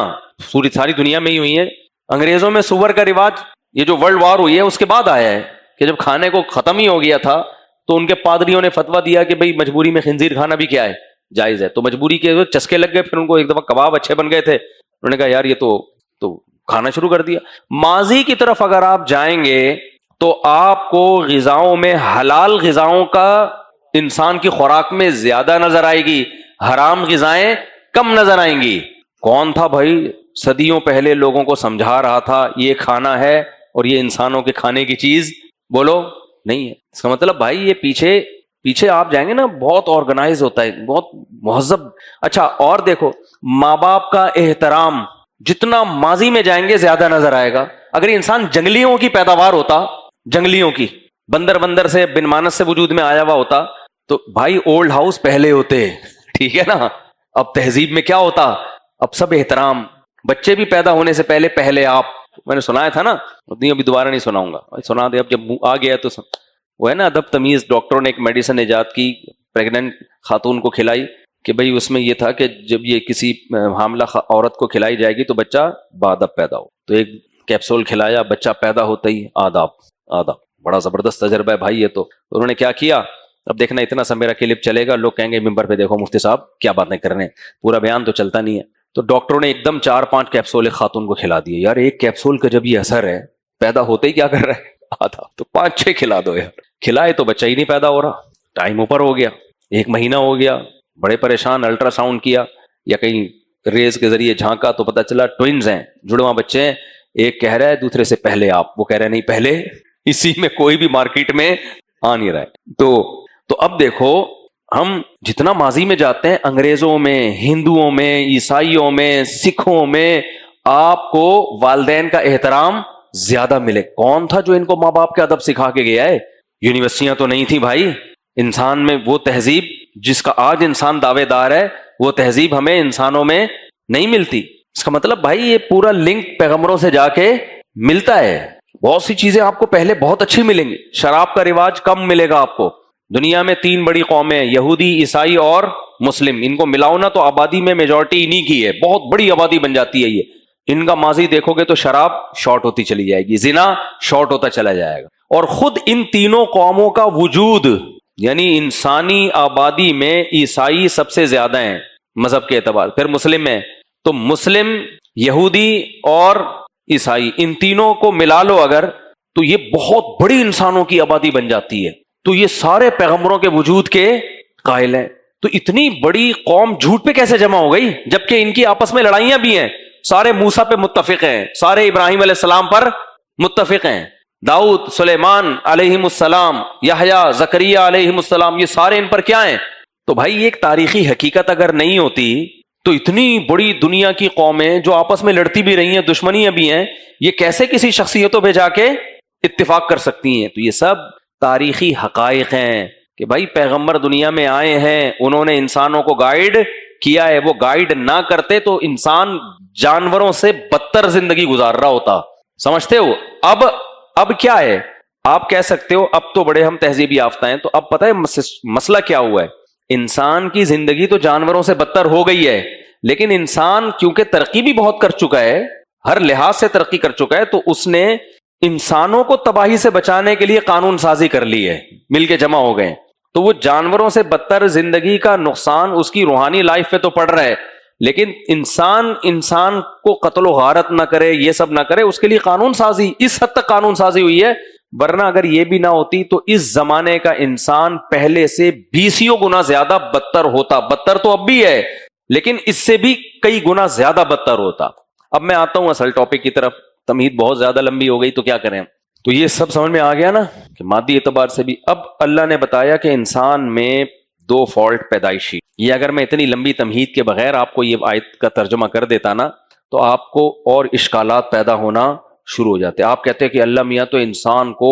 [SPEAKER 2] ساری دنیا میں ہی ہوئی ہیں. انگریزوں میں سور کا رواج یہ جو ورلڈ وار ہوئی ہے اس کے بعد آیا ہے کہ جب کھانے کو ختم ہی ہو گیا تھا تو ان کے پادریوں نے فتویٰ دیا کہ بھئی مجبوری میں خنزیر کھانا بھی کیا ہے, جائز ہے. تو مجبوری کے چسکے لگ گئے, پھر ان کو ایک دفعہ کباب اچھے بن گئے تھے, انہوں نے کہا یار یہ تو کھانا شروع کر دیا. ماضی کی طرف اگر آپ جائیں گے تو آپ کو غذاؤں میں حلال غذاؤں کا انسان کی خوراک میں زیادہ نظر آئے گی, حرام غذائیں کم نظر آئیں گی. کون تھا بھائی صدیوں پہلے لوگوں کو سمجھا رہا تھا یہ کھانا ہے اور یہ انسانوں کے کھانے کی چیز؟ بولو نہیں ہے. اس کا مطلب بھائی یہ پیچھے آپ جائیں گے نا بہت آرگنائز ہوتا ہے, بہت مہذب. اچھا اور دیکھو ماں باپ کا احترام جتنا ماضی میں جائیں گے زیادہ نظر آئے گا. اگر انسان جنگلیوں کی پیداوار ہوتا, جنگلیوں کی, بندر سے بن مانس سے وجود میں آیا ہوا ہوتا, تو بھائی اولڈ ہاؤس پہلے ہوتے, ٹھیک ہے نا. اب تہذیب میں کیا ہوتا, اب سب احترام, بچے بھی پیدا ہونے سے پہلے آپ, میں نے سنایا تھا نا, ابھی دوبارہ نہیں سناؤں گا, سنا دے اب جب آ گیا تو وہ ہے نا ادب تمیز. ڈاکٹروں نے ایک میڈیسن ایجاد کی, پریگننٹ خاتون کو کھلائی, کہ بھئی اس میں یہ تھا کہ جب یہ کسی حاملہ عورت کو کھلائی جائے گی تو بچہ بادب پیدا ہو. تو ایک کیپسول کھلایا, بچہ پیدا ہوتا ہی آداب. بڑا زبردست تجربہ ہے بھائی یہ تو. انہوں نے کیا کیا, اب دیکھنا اتنا سا میرا کلپ چلے گا, لوگ کہیں گے ممبر پہ دیکھو مفتی صاحب کیا باتیں کر رہے ہیں, پورا بیان تو چلتا نہیں ہے. تو ڈاکٹروں نے ایک دم 4-5 کیپسول ایک خاتون کو کھلا دیے. یار ایک کیپسول کا جب یہ اثر ہے, پیدا ہوتے ہی کیا کر رہا ہے آدھا, تو 5-6 کھلا دو یار. کھلائے تو بچہ ہی نہیں پیدا ہو رہا, ٹائم اوپر ہو گیا, 1 مہینہ ہو گیا, بڑے پریشان. الٹرا ساؤنڈ کیا یا کہیں ریز کے ذریعے جھانکا تو پتا چلا ٹوئنز ہیں, جڑواں بچے ہیں. ایک کہہ رہا ہے دوسرے سے پہلے آپ, وہ کہہ رہے نہیں پہلے, اسی میں کوئی بھی مارکیٹ میں آ نہیں رہا ہے. تو اب دیکھو ہم جتنا ماضی میں جاتے ہیں, انگریزوں میں, ہندوؤں میں, عیسائیوں میں, سکھوں میں, آپ کو والدین کا احترام زیادہ ملے. کون تھا جو ان کو ماں باپ کے ادب سکھا کے گیا ہے؟ یونیورسٹیاں تو نہیں تھی بھائی. انسان میں وہ تہذیب جس کا آج انسان دعوے دار ہے, وہ تہذیب ہمیں انسانوں میں نہیں ملتی. اس کا مطلب بھائی یہ پورا لنک پیغمبروں سے جا کے ملتا ہے. بہت سی چیزیں آپ کو پہلے بہت اچھی ملیں گی. شراب کا رواج کم ملے گا آپ کو. دنیا میں 3 بڑی قومیں, یہودی, عیسائی اور مسلم. ان کو ملاؤ نا تو آبادی میں میجورٹی انہی کی ہے, بہت بڑی آبادی بن جاتی ہے یہ. ان کا ماضی دیکھو گے تو شراب شارٹ ہوتی چلی جائے گی, زنا شارٹ ہوتا چلا جائے گا. اور خود ان تینوں قوموں کا وجود, یعنی انسانی آبادی میں عیسائی سب سے زیادہ ہیں مذہب کے اعتبار, پھر مسلم ہیں. تو مسلم, یہودی اور عیسائی, ان تینوں کو ملا لو اگر, تو یہ بہت بڑی انسانوں کی آبادی بن جاتی ہے. تو یہ سارے پیغمبروں کے وجود کے قائل ہیں. تو اتنی بڑی قوم جھوٹ پہ کیسے جمع ہو گئی جبکہ ان کی آپس میں لڑائیاں بھی ہیں؟ سارے موسیٰ پہ متفق ہیں, سارے ابراہیم علیہ السلام پر متفق ہیں, داؤد, سلیمان علیہم السلام, یحییٰ, زکریا علیہم السلام, یہ سارے ان پر کیا ہیں؟ تو بھائی یہ ایک تاریخی حقیقت اگر نہیں ہوتی تو اتنی بڑی دنیا کی قومیں جو آپس میں لڑتی بھی رہی ہیں, دشمنیاں بھی ہیں, یہ کیسے کسی شخصیتوں پہ جا کے اتفاق کر سکتی ہیں؟ تو یہ سب تاریخی حقائق ہیں کہ بھائی پیغمبر دنیا میں آئے ہیں, انہوں نے انسانوں کو گائیڈ کیا ہے. وہ گائیڈ نہ کرتے تو انسان جانوروں سے بدتر زندگی گزار رہا ہوتا. سمجھتے ہو؟ اب کیا ہے, آپ کہہ سکتے ہو اب تو بڑے ہم تہذیبی یافتہ ہیں. تو اب پتہ ہے مسئلہ کیا ہوا ہے؟ انسان کی زندگی تو جانوروں سے بدتر ہو گئی ہے, لیکن انسان کیونکہ ترقی بھی بہت کر چکا ہے, ہر لحاظ سے ترقی کر چکا ہے, تو اس نے انسانوں کو تباہی سے بچانے کے لیے قانون سازی کر لی ہے, مل کے جمع ہو گئے. تو وہ جانوروں سے بدتر زندگی کا نقصان اس کی روحانی لائف پہ تو پڑ رہا ہے, لیکن انسان کو قتل و غارت نہ کرے, یہ سب نہ کرے, اس کے لیے قانون سازی, اس حد تک قانون سازی ہوئی ہے. ورنہ اگر یہ بھی نہ ہوتی تو اس زمانے کا انسان پہلے سے 20 گنا زیادہ بدتر ہوتا. بدتر تو اب بھی ہے, لیکن اس سے بھی کئی گنا زیادہ بدتر ہوتا. اب میں آتا ہوں اصل ٹاپک کی طرف. تمہید بہت زیادہ لمبی ہو گئی تو کیا کریں. تو یہ سب سمجھ میں آ گیا نا کہ مادی اعتبار سے بھی. اب اللہ نے بتایا کہ انسان میں 2 فالٹ پیدائشی. یہ اگر میں اتنی لمبی تمہید کے بغیر آپ کو یہ آیت کا ترجمہ کر دیتا نا تو آپ کو اور اشکالات پیدا ہونا شروع ہو جاتے. آپ کہتے ہیں کہ اللہ میاں تو انسان کو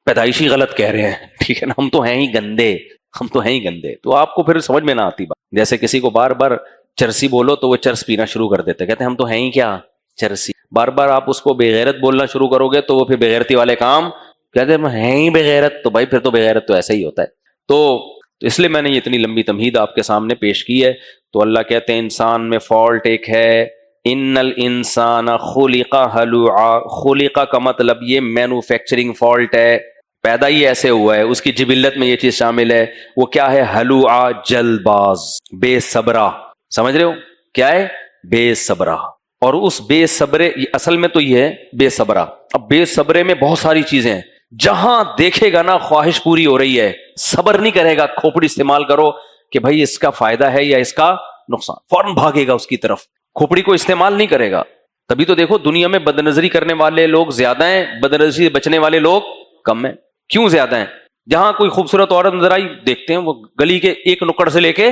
[SPEAKER 2] پیدائشی غلط کہہ رہے ہیں, ٹھیک ہے نا, ہم تو ہیں ہی گندے. تو آپ کو پھر سمجھ میں نہ آتی بات. جیسے کسی کو بار بار چرسی بولو تو وہ چرس پینا شروع کر دیتے, کہتے ہیں ہم تو ہیں ہی کیا, چرسی. بار بار آپ اس کو بے غیرت بولنا شروع کرو گے تو وہ پھر بے غیرتی والے کام کہتے ہیں ہیں ہی بے غیرت. تو بھائی پھر تو بے غیرت تو ایسا ہی ہوتا ہے. تو اس لیے میں نے یہ اتنی لمبی تمہید آپ کے سامنے پیش کی ہے. تو اللہ کہتے ہیں انسان میں فالٹ ایک ہے, ان الانسان خلق ہلوعا. خلق کا مطلب یہ مینوفیکچرنگ فالٹ ہے, پیدا ہی ایسے ہوا ہے, اس کی جبلت میں یہ چیز شامل ہے. وہ کیا ہے؟ ہلوعا, جلد باز, بے صبرا. سمجھ رہے ہو کیا ہے؟ بے صبرا. اور اس بے صبرے, اصل میں تو یہ ہے بے صبرا. اب بے صبرے میں بہت ساری چیزیں ہیں, جہاں دیکھے گا نا خواہش پوری ہو رہی ہے, صبر نہیں کرے گا, کھوپڑی استعمال کرو کہ بھائی اس کا فائدہ ہے یا اس کا نقصان, فوراً بھاگے گا اس کی طرف, کھوپڑی کو استعمال نہیں کرے گا. تبھی تو دیکھو دنیا میں بد نظری کرنے والے لوگ زیادہ ہیں, بد نظری سے بچنے والے لوگ کم ہیں. کیوں زیادہ ہیں؟ جہاں کوئی خوبصورت عورت نظر آئی دیکھتے ہیں وہ گلی کے ایک نکڑ سے لے کے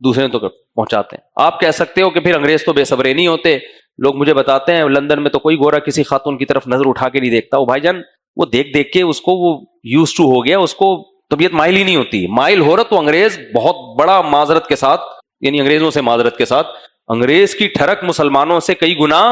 [SPEAKER 2] دوسرے تک پہنچاتے ہیں. آپ کہہ سکتے ہو کہ پھر انگریز تو بے صبرے نہیں ہوتے. لوگ مجھے بتاتے ہیں لندن میں تو کوئی گورا کسی خاتون کی طرف نظر اٹھا کے نہیں دیکھتا. وہ بھائی جان وہ دیکھ کے اس کو وہ یوز ٹو ہو گیا, اس کو طبیعت مائل ہی نہیں ہوتی. مائل ہو رہا تو انگریز بہت بڑا معذرت کے ساتھ, یعنی انگریزوں سے معذرت کے ساتھ, انگریز کی ٹھڑک مسلمانوں سے کئی گنا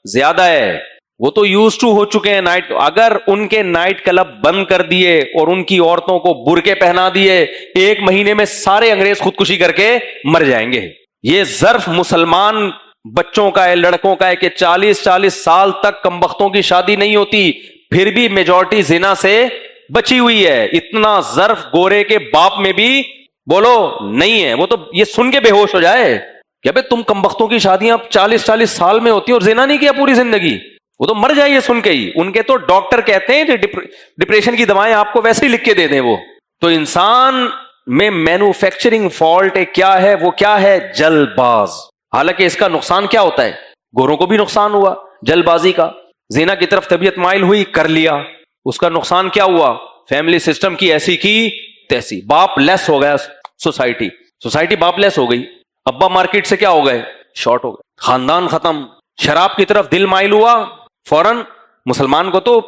[SPEAKER 2] زیادہ ہے. وہ تو یوز ٹو ہو چکے ہیں نائٹ. اگر ان کے نائٹ کلب بند کر دیے اور ان کی عورتوں کو برقعے پہنا دیے, 1 مہینے میں سارے انگریز خودکشی کر کے مر جائیں گے. یہ ظرف مسلمان بچوں کا ہے, لڑکوں کا ہے کہ 40 سال تک کمبختوں کی شادی نہیں ہوتی, پھر بھی میجورٹی زنا سے بچی ہوئی ہے. اتنا ظرف گورے کے باپ میں بھی بولو نہیں ہے. وہ تو یہ سن کے بے ہوش ہو جائے کہ بھائی تم کمبختوں کی شادیاں 40 سال میں ہوتی ہیں اور زنا نہیں کیا پوری زندگی. وہ تو مر جائے یہ سن کے ہی. ان کے تو ڈاکٹر کہتے ہیں کہ ڈپریشن کی دوائیں آپ کو ویسے ہی لکھ کے دے دیں. وہ تو انسان میں مینوفیکچرنگ فالٹ کیا ہے, وہ کیا ہے, جلد باز. حالانکہ اس کا نقصان کیا ہوتا ہے, گوروں کو بھی نقصان ہوا جلد بازی کا. زنا کی طرف طبیعت مائل ہوئی, کر لیا, اس کا نقصان کیا ہوا, فیملی سسٹم کی ایسی کی تیسی, باپ لیس ہو گیا, سوسائٹی باپ لیس ہو گئی, ابا مارکیٹ سے کیا ہو گئے, شارٹ ہو گئے, خاندان ختم. شراب کی طرف دل مائل ہوا, فوراً مسلمان کو تو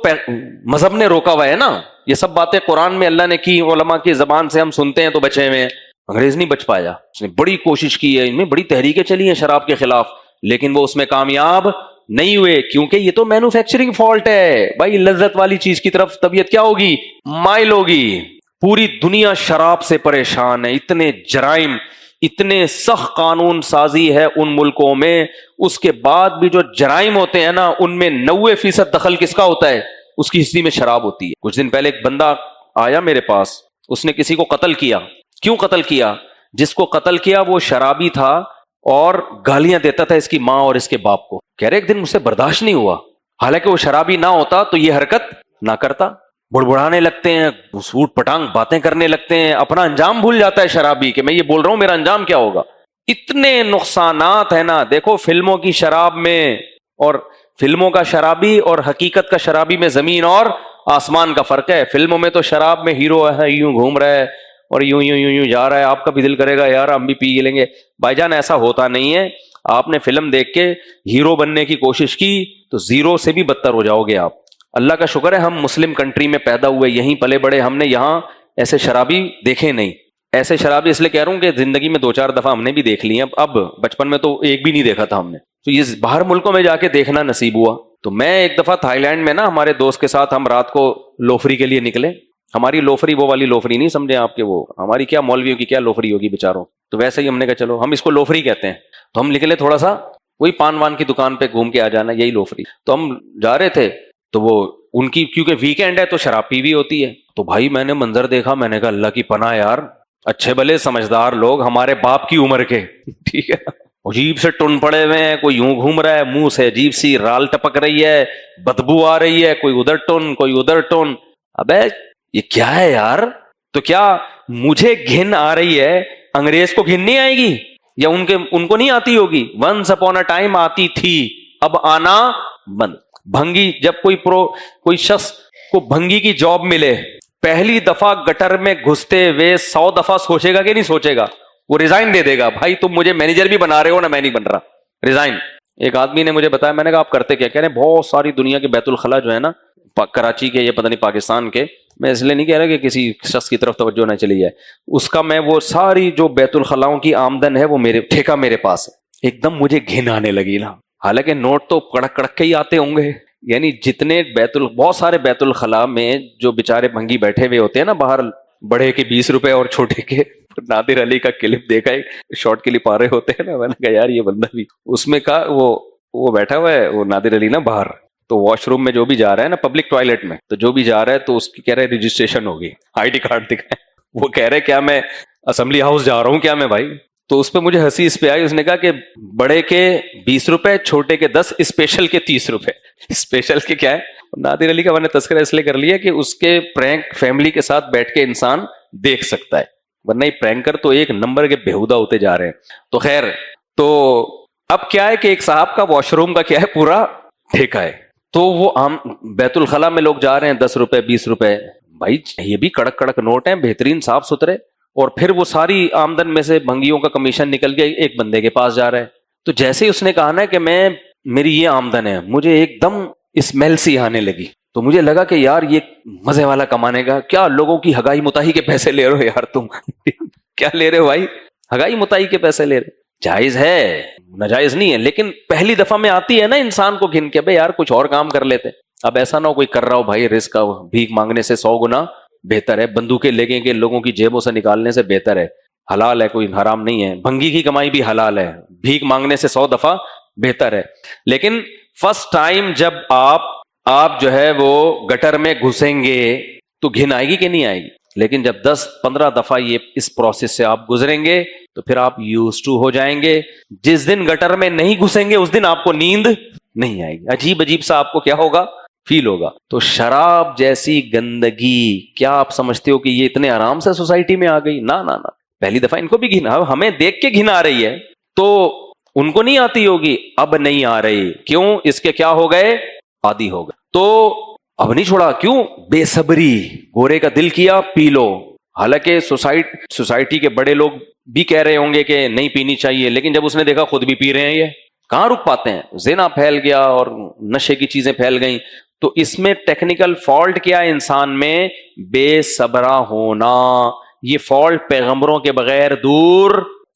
[SPEAKER 2] مذہب نے روکا ہوا ہے نا. یہ سب باتیں قرآن میں اللہ نے کی, علماء کی زبان سے ہم سنتے ہیں تو بچے ہوئے ہیں. انگریز نہیں بچ پایا, اس نے بڑی کوشش کی ہے, ان میں بڑی تحریکیں چلی ہیں شراب کے خلاف, لیکن وہ اس میں کامیاب نہیں ہوئے, کیونکہ یہ تو مینوفیکچرنگ فالٹ ہے. بھائی لذت والی چیز کی طرف طبیعت کیا ہوگی, مائل ہوگی. پوری دنیا شراب سے پریشان ہے, اتنے جرائم, اتنے سخت قانون سازی ہے ان ملکوں میں, اس کے بعد بھی جو جرائم ہوتے ہیں نا ان میں 90% دخل کس کا ہوتا ہے, اس کی ہسٹری میں شراب ہوتی ہے. کچھ دن پہلے ایک بندہ آیا میرے پاس, اس نے کسی کو قتل کیا. کیوں قتل کیا, جس کو قتل کیا وہ شرابی تھا اور گالیاں دیتا تھا اس کی ماں اور اس کے باپ کو. کہہ رہے ایک دن مجھ سے برداشت نہیں ہوا, حالانکہ وہ شرابی نہ ہوتا تو یہ حرکت نہ کرتا. بڑبڑانے لگتے ہیں, سوٹ پٹانگ باتیں کرنے لگتے ہیں, اپنا انجام بھول جاتا ہے شرابی کہ میں یہ بول رہا ہوں میرا انجام کیا ہوگا. اتنے نقصانات ہیں نا. دیکھو فلموں کی شراب میں, اور فلموں کا شرابی اور حقیقت کا شرابی میں زمین اور آسمان کا فرق ہے. فلموں میں تو شراب میں ہیرو ہے یوں گھوم رہا ہے اور یوں یوں یوں یوں جا رہا ہے, آپ کا بھی دل کرے گا یار ہم بھی پی لیں گے. بھائی جان ایسا ہوتا نہیں ہے. آپ نے فلم دیکھ کے ہیرو بننے کی کوشش کی تو زیرو سے بھی بدتر ہو جاؤ گے آپ. اللہ کا شکر ہے ہم مسلم کنٹری میں پیدا ہوئے, یہیں پلے بڑے, ہم نے یہاں ایسے شرابی دیکھے نہیں. ایسے شرابی اس لیے کہہ رہا ہوں کہ زندگی میں 2-4 دفعہ ہم نے بھی دیکھ لی ہیں, اب بچپن میں تو ایک بھی نہیں دیکھا تھا ہم نے, تو یہ باہر ملکوں میں جا کے دیکھنا نصیب ہوا. تو میں ایک دفعہ تھائی لینڈ میں نا ہمارے دوست کے ساتھ ہم رات کو لوفری کے لیے نکلے. ہماری لوفری وہ والی لوفری نہیں سمجھے آپ کے, وہ ہماری کیا مولویوں کی کیا لوفری ہوگی بیچاروں, تو ویسے ہی ہم نے کہا چلو ہم اس کو لوفری کہتے ہیں. تو ہم نکلے تھوڑا سا وہی پان وان کی دکان پہ گھوم کے آ جانا, یہی لوفری. تو ہم جا رہے تھے تو وہ ان کی کیونکہ ویکینڈ ہے تو شراب پی بھی ہوتی ہے. تو بھائی میں نے منظر دیکھا, میں نے کہا اللہ کی پناہ یار, اچھے بھلے سمجھدار لوگ ہمارے باپ کی عمر کے, ٹھیک ہے, عجیب سے ٹن پڑے ہوئے ہیں, کوئی یوں گھوم رہا ہے, منہ سے عجیب سی رال ٹپک رہی ہے, بدبو آ رہی ہے, کوئی ادھر ٹن کوئی ادھر ٹن. ابے یہ کیا ہے یار. تو کیا مجھے گھن آ رہی ہے, انگریز کو گھن نہیں آئے گی, یا ان کو نہیں آتی ہوگی؟ ونس اپون اے ٹائم آتی تھی, اب آنا بند. بھنگی جب کوئی شخص کو بھنگی کی جاب ملے, پہلی دفعہ گٹر میں گھستے ہوئے 100 دفعہ سوچے گا کہ نہیں سوچے گا, وہ ریزائن دے دے گا. بھائی تم مجھے مینیجر بھی بنا رہے ہو نا, میں نہیں بن رہا, ریزائن. ایک آدمی نے مجھے بتایا, میں نے کہا آپ کرتے کیا؟ کہہ رہے بہت ساری دنیا کے بیت الخلا جو ہے نا کراچی کے, یہ پتہ نہیں پاکستان کے, میں اس لیے نہیں کہہ رہا کہ کسی شخص کی طرف توجہ نہ چلی جائے, اس کا میں وہ ساری جو بیت الخلاؤں کی آمدن ہے وہ میرے ٹھیکہ میرے پاس ہے. ایک دم مجھے گھن آنے لگی نا, حالانکہ نوٹ تو کڑک کڑک کے ہی آتے ہوں گے. یعنی جتنے بہت سارے بیت الخلا میں جو بےچارے بھنگی بیٹھے ہوئے ہوتے ہیں نا باہر, بڑے کے 20 روپے اور چھوٹے کے, نادر علی کا کلپ دیکھا ہے, شارٹ کلپ آ رہے ہوتے ہیں نا, میں نے کہا یار یہ بندہ بھی اس میں کا وہ بیٹھا ہوا ہے, وہ نادر علی نا باہر, تو واش روم میں جو بھی جا رہا ہے نا, پبلک ٹوائلٹ میں, تو جو بھی جا رہا ہے تو اس کی کہہ رہے رجسٹریشن ہوگی, ID کارڈ دکھائے. وہ کہہ رہے کیا میں اسمبلی ہاؤس جا رہا ہوں کیا میں بھائی؟ تو اس پہ مجھے ہنسی اس پہ آئی. اس نے کہا کہ بڑے کے 20 روپے, چھوٹے کے 10, اسپیشل کے 30 روپے. اسپیشل کے کیا ہے؟ نادر علی کا میں نے تذکرہ اس لیے کر لیا کہ اس کے پرینک فیملی کے ساتھ بیٹھ کے انسان دیکھ سکتا ہے, ورنہ یہ پرینکر تو ایک نمبر کے بےہودہ ہوتے جا رہے ہیں. تو خیر, تو اب کیا ہے کہ ایک صاحب کا واش روم کا کیا ہے پورا ٹھیکہ ہے, تو وہ عام بیت الخلا میں لوگ جا رہے ہیں 10 روپے 20 روپے, بھائی یہ بھی کڑک کڑک نوٹ ہیں، بہترین صاف ستھرے، اور پھر وہ ساری آمدن میں سے بھنگیوں کا کمیشن نکل کے ایک بندے کے پاس جا رہا ہے. تو جیسے ہی اس نے کہا نا کہ میری یہ آمدن ہے، مجھے ایک دم اسمیل سی آنے لگی. تو مجھے لگا کہ یار یہ مزے والا کمانے کا، کیا لوگوں کی ہگائی متاحی کے پیسے لے رہے ہو یار تم کیا لے رہے ہو بھائی؟ ہگائی متاحی کے پیسے لے رہے. جائز ہے، ناجائز نہیں ہے، لیکن پہلی دفعہ میں آتی ہے نا انسان کو گھن کے، بھائی یار کچھ اور کام کر لیتے. اب ایسا نہ ہو کوئی کر رہا ہو بھائی رزق کا، بھیک مانگنے سے 100 گنا بہتر ہے، بندوقیں لگیں گے لوگوں کی جیبوں سے نکالنے سے بہتر ہے. حلال ہے، کوئی حرام نہیں ہے، بھنگی کی کمائی بھی حلال ہے، بھیک مانگنے سے 100 دفعہ بہتر ہے. لیکن فرسٹ ٹائم جب آپ جو ہے وہ گٹر میں گھسیں گے تو گھن آئے گی کہ نہیں آئے گی؟ لیکن جب 10-15 دفعہ یہ اس پروسیس سے آپ گزریں گے تو پھر آپ یوز ٹو ہو جائیں گے. جس دن گٹر میں نہیں گھسیں گے اس دن آپ کو نیند نہیں آئے گی، عجیب عجیب سا آپ کو کیا ہوگا، فیل ہوگا. تو شراب جیسی گندگی کیا آپ سمجھتے ہو کہ یہ اتنے آرام سے سوسائٹی میں آ گئی؟ نہ، پہلی دفعہ ان کو بھی گھن، ہمیں دیکھ کے گھن آ رہی ہے تو ان کو نہیں آتی ہوگی، اب نہیں آ رہی. کیوں؟ اس کے کیا ہو گئے، عادی ہو گئے. تو اب نہیں چھوڑا، کیوں؟ بے صبری، گورے کا دل کیا پی لو. حالانکہ سوسائٹی کے بڑے لوگ بھی کہہ رہے ہوں گے کہ نہیں پینی چاہیے، لیکن جب اس نے دیکھا خود بھی پی رہے ہیں، یہ کہاں رک پاتے ہیں؟ زنا پھیل گیا اور نشے کی چیزیں پھیل گئیں. تو اس میں ٹیکنیکل فالٹ کیا ہے انسان میں؟ بے صبرا ہونا. یہ فالٹ پیغمبروں کے بغیر دور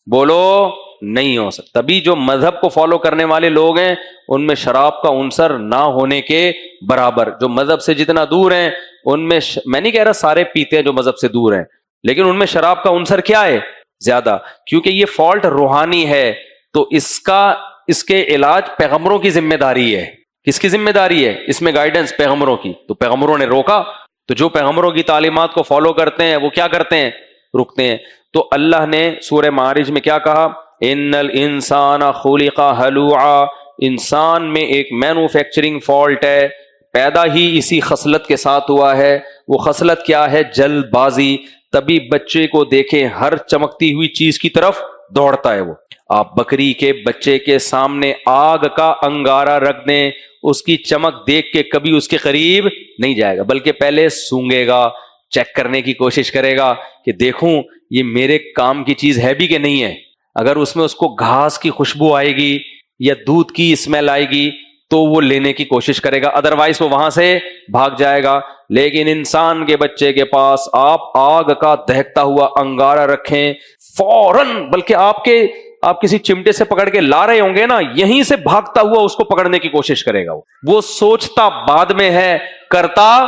[SPEAKER 2] بولو نہیں ہو سکتا. تبھی جو مذہب کو فالو کرنے والے لوگ ہیں ان میں شراب کا عنصر نہ ہونے کے برابر. جو مذہب سے جتنا دور ہیں ان میں میں نہیں کہہ رہا سارے پیتے ہیں جو مذہب سے دور ہیں، لیکن ان میں شراب کا عنصر کیا ہے؟ زیادہ. کیونکہ یہ فالٹ روحانی ہے، تو اس کے علاج پیغمبروں کی ذمہ داری ہے. کس کی ذمہ داری ہے اس میں؟ گائیڈنس پیغمبروں کی. تو پیغمبروں نے روکا، تو جو پیغمبروں کی تعلیمات کو فالو کرتے ہیں وہ کیا کرتے ہیں؟ رکتے ہیں. تو اللہ نے سورہ معارج میں کیا کہا؟ ان الانسان خلق ہلوعا. انسان میں ایک مینوفیکچرنگ فالٹ ہے، پیدا ہی اسی خصلت کے ساتھ ہوا ہے. وہ خصلت کیا ہے؟ جلد بازی. تبھی بچے کو دیکھیں ہر چمکتی ہوئی چیز کی طرف دوڑتا ہے وہ. آپ بکری کے بچے کے سامنے آگ کا انگارہ رکھ دیں، اس کی چمک دیکھ کے کبھی اس کے قریب نہیں جائے گا، بلکہ پہلے سونگے گا، چیک کرنے کی کوشش کرے گا کہ دیکھوں یہ میرے کام کی چیز ہے بھی کہ نہیں ہے. اگر اس میں اس کو گھاس کی خوشبو آئے گی یا دودھ کی اسمیل آئے گی تو وہ لینے کی کوشش کرے گا، ادروائز وہ وہاں سے بھاگ جائے گا. لیکن انسان کے بچے کے پاس آپ آگ کا دہکتا ہوا انگارہ رکھیں، فوراً، بلکہ آپ کسی چمٹے سے پکڑ کے لا رہے ہوں گے نا، یہیں سے بھاگتا ہوا اس کو پکڑنے کی کوشش کرے گا. وہ سوچتا بعد میں ہے، کرتا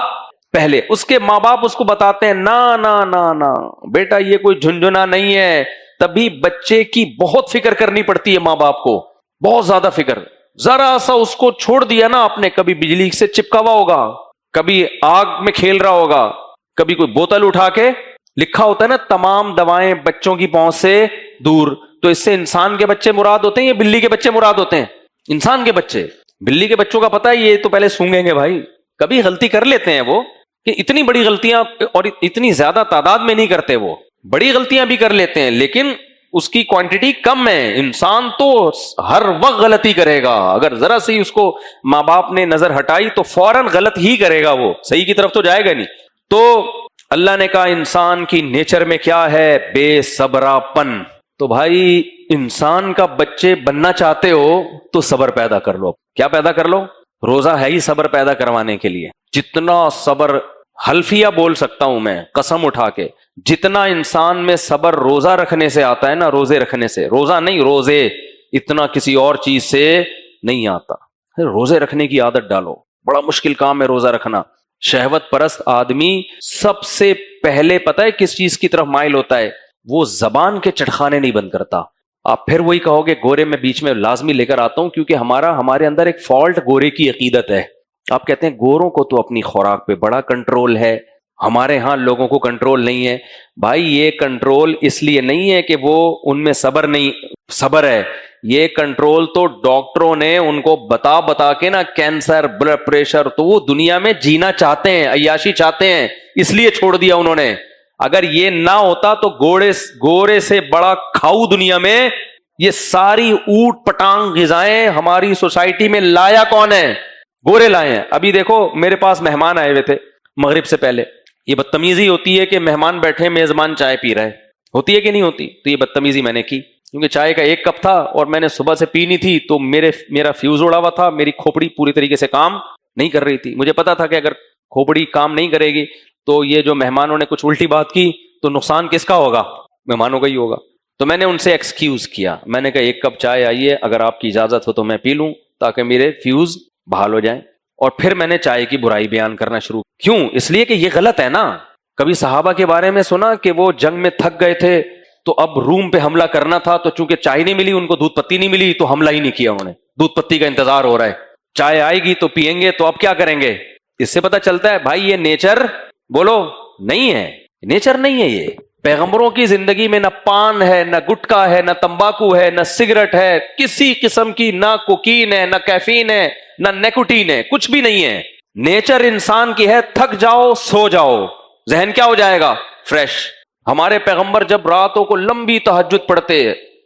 [SPEAKER 2] پہلے. اس کے ماں باپ اس کو بتاتے ہیں نا نا نا نا بیٹا یہ کوئی جھنجھنا نہیں ہے. تبھی بچے کی بہت فکر کرنی پڑتی ہے ماں باپ کو، بہت زیادہ فکر. ذرا سا اس کو چھوڑ دیا نا آپ نے، کبھی بجلی سے چپکا ہوا ہوگا، کبھی آگ میں کھیل رہا ہوگا، کبھی کوئی بوتل اٹھا کے، لکھا ہوتا ہے نا تمام دوائیں بچوں کی پہنچ سے دور. تو اس سے انسان کے بچے مراد ہوتے ہیں یا بلی کے بچے مراد ہوتے ہیں؟ انسان کے بچے. بلی کے بچوں کا پتہ ہے یہ تو پہلے سونگیں گے بھائی. کبھی غلطی کر لیتے ہیں وہ، کہ اتنی بڑی غلطیاں اور اتنی زیادہ تعداد میں نہیں کرتے، وہ بڑی غلطیاں بھی کر لیتے ہیں لیکن اس کی کوانٹٹی کم ہے. انسان تو ہر وقت غلطی کرے گا، اگر ذرا سی اس کو ماں باپ نے نظر ہٹائی تو فوراً غلط ہی کرے گا، وہ صحیح کی طرف تو جائے گا نہیں. تو اللہ نے کہا انسان کی نیچر میں کیا ہے؟ بے صبرا پن. تو بھائی انسان کا بچے بننا چاہتے ہو تو صبر پیدا کر لو. کیا پیدا کر لو؟ روزہ ہے ہی صبر پیدا کروانے کے لیے. جتنا صبر، حلفیہ بول سکتا ہوں میں قسم اٹھا کے، جتنا انسان میں صبر روزہ رکھنے سے آتا ہے نا، روزے رکھنے سے، روزہ نہیں روزے، اتنا کسی اور چیز سے نہیں آتا. روزے رکھنے کی عادت ڈالو، بڑا مشکل کام ہے روزہ رکھنا. شہوت پرست آدمی سب سے پہلے پتہ ہے کس چیز کی طرف مائل ہوتا ہے؟ وہ زبان کے چٹخانے نہیں بند کرتا. آپ پھر وہی کہو گے گورے میں بیچ میں لازمی لے کر آتا ہوں کیونکہ ہمارے اندر ایک فالٹ گورے کی عقیدت ہے. آپ کہتے ہیں گوروں کو تو اپنی خوراک پہ بڑا کنٹرول ہے، ہمارے ہاں لوگوں کو کنٹرول نہیں ہے. بھائی یہ کنٹرول اس لیے نہیں ہے کہ وہ ان میں صبر ہے. یہ کنٹرول تو ڈاکٹروں نے ان کو بتا کے نا، کینسر، بلڈ پریشر، تو وہ دنیا میں جینا چاہتے ہیں، عیاشی چاہتے ہیں، اس لیے چھوڑ دیا انہوں نے. اگر یہ نہ ہوتا تو گورے سے بڑا کھاؤ دنیا میں یہ ساری اوٹ پٹانگ غذائیں ہماری سوسائٹی میں لایا کون ہے؟ گورے لائے ہیں. ابھی دیکھو میرے پاس مہمان آئے ہوئے تھے مغرب سے پہلے، یہ بدتمیزی ہوتی ہے کہ مہمان بیٹھے میزبان چائے پی رہا ہے، ہوتی ہے کہ نہیں ہوتی؟ تو یہ بدتمیزی میں نے کی، کیونکہ چائے کا ایک کپ تھا اور میں نے صبح سے پینی تھی، تو میرا فیوز اڑا ہوا تھا، میری کھوپڑی پوری طریقے سے کام نہیں کر رہی تھی. مجھے پتا تھا کہ اگر کھوپڑی کام نہیں کرے گی تو یہ جو مہمانوں نے کچھ الٹی بات کی تو نقصان کس کا ہوگا؟ مہمانوں کا ہی ہوگا. تو میں نے ان سے ایکسکیوز کیا، میں نے کہا ایک کپ چائے آئیے، اگر آپ کی اجازت ہو تو میں پی لوں تاکہ میرے فیوز بحال ہو جائیں. اور پھر میں نے چائے کی برائی بیان کرنا شروع. کیوں؟ اس لیے کہ یہ غلط ہے نا. کبھی صحابہ کے بارے میں سنا کہ وہ جنگ میں تھک گئے تھے تو اب روم پہ حملہ کرنا تھا، تو چونکہ چائے نہیں ملی ان کو، دودھ پتی نہیں ملی، تو حملہ ہی نہیں کیا انہوں نے. دودھ پتی کا انتظار ہو رہا ہے، چائے آئے گی تو پیئیں گے، تو اب کیا کریں گے؟ اس سے پتہ چلتا ہے بھائی یہ نیچر بولو نہیں ہے، نیچر نہیں ہے. یہ پیغمبروں کی زندگی میں نہ پان ہے، نہ گٹکا ہے، نہ تمباکو ہے، نہ سگریٹ ہے، کسی قسم کی نہ کوکین ہے، نہ کیفین ہے، نہ نیکوٹین ہے، کچھ بھی نہیں ہے. نیچر انسان کی ہے تھک جاؤ سو جاؤ، ذہن کیا ہو جائے گا؟ فریش. ہمارے پیغمبر جب راتوں کو لمبی تہجد پڑھتے،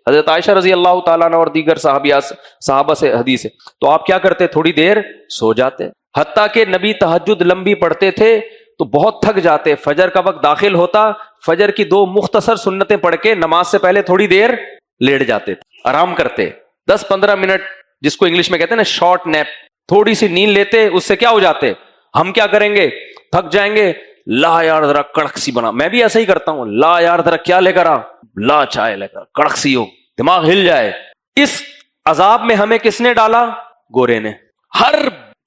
[SPEAKER 2] حضرت عائشہ رضی اللہ تعالیٰ عنہ اور دیگر صحابہ سے حدیث ہے، تو آپ کیا کرتے؟ تھوڑی دیر سو جاتے. حتیٰ کہ نبی تہجد لمبی پڑھتے تھے تو بہت تھک جاتے، فجر کا وقت داخل ہوتا، فجر کی 2 مختصر سنتیں پڑھ کے نماز سے پہلے تھوڑی دیر لیٹ جاتے، آرام کرتے، 10-15 منٹ، جس کو انگلش میں کہتے ہیں نا شارٹ نیپ، تھوڑی سی نیند لیتے، اس سے کیا ہو جاتے. ہم کیا کریں گے؟ تھک جائیں گے، لا یار ذرا کڑک سی بنا. میں بھی ایسا ہی کرتا ہوں، لا یار ذرا کیا لے کر آ، لا چائے لے کر، کڑک سی ہو، دماغ ہل جائے. اس عذاب میں ہمیں کس نے ڈالا؟ گورے نے. ہر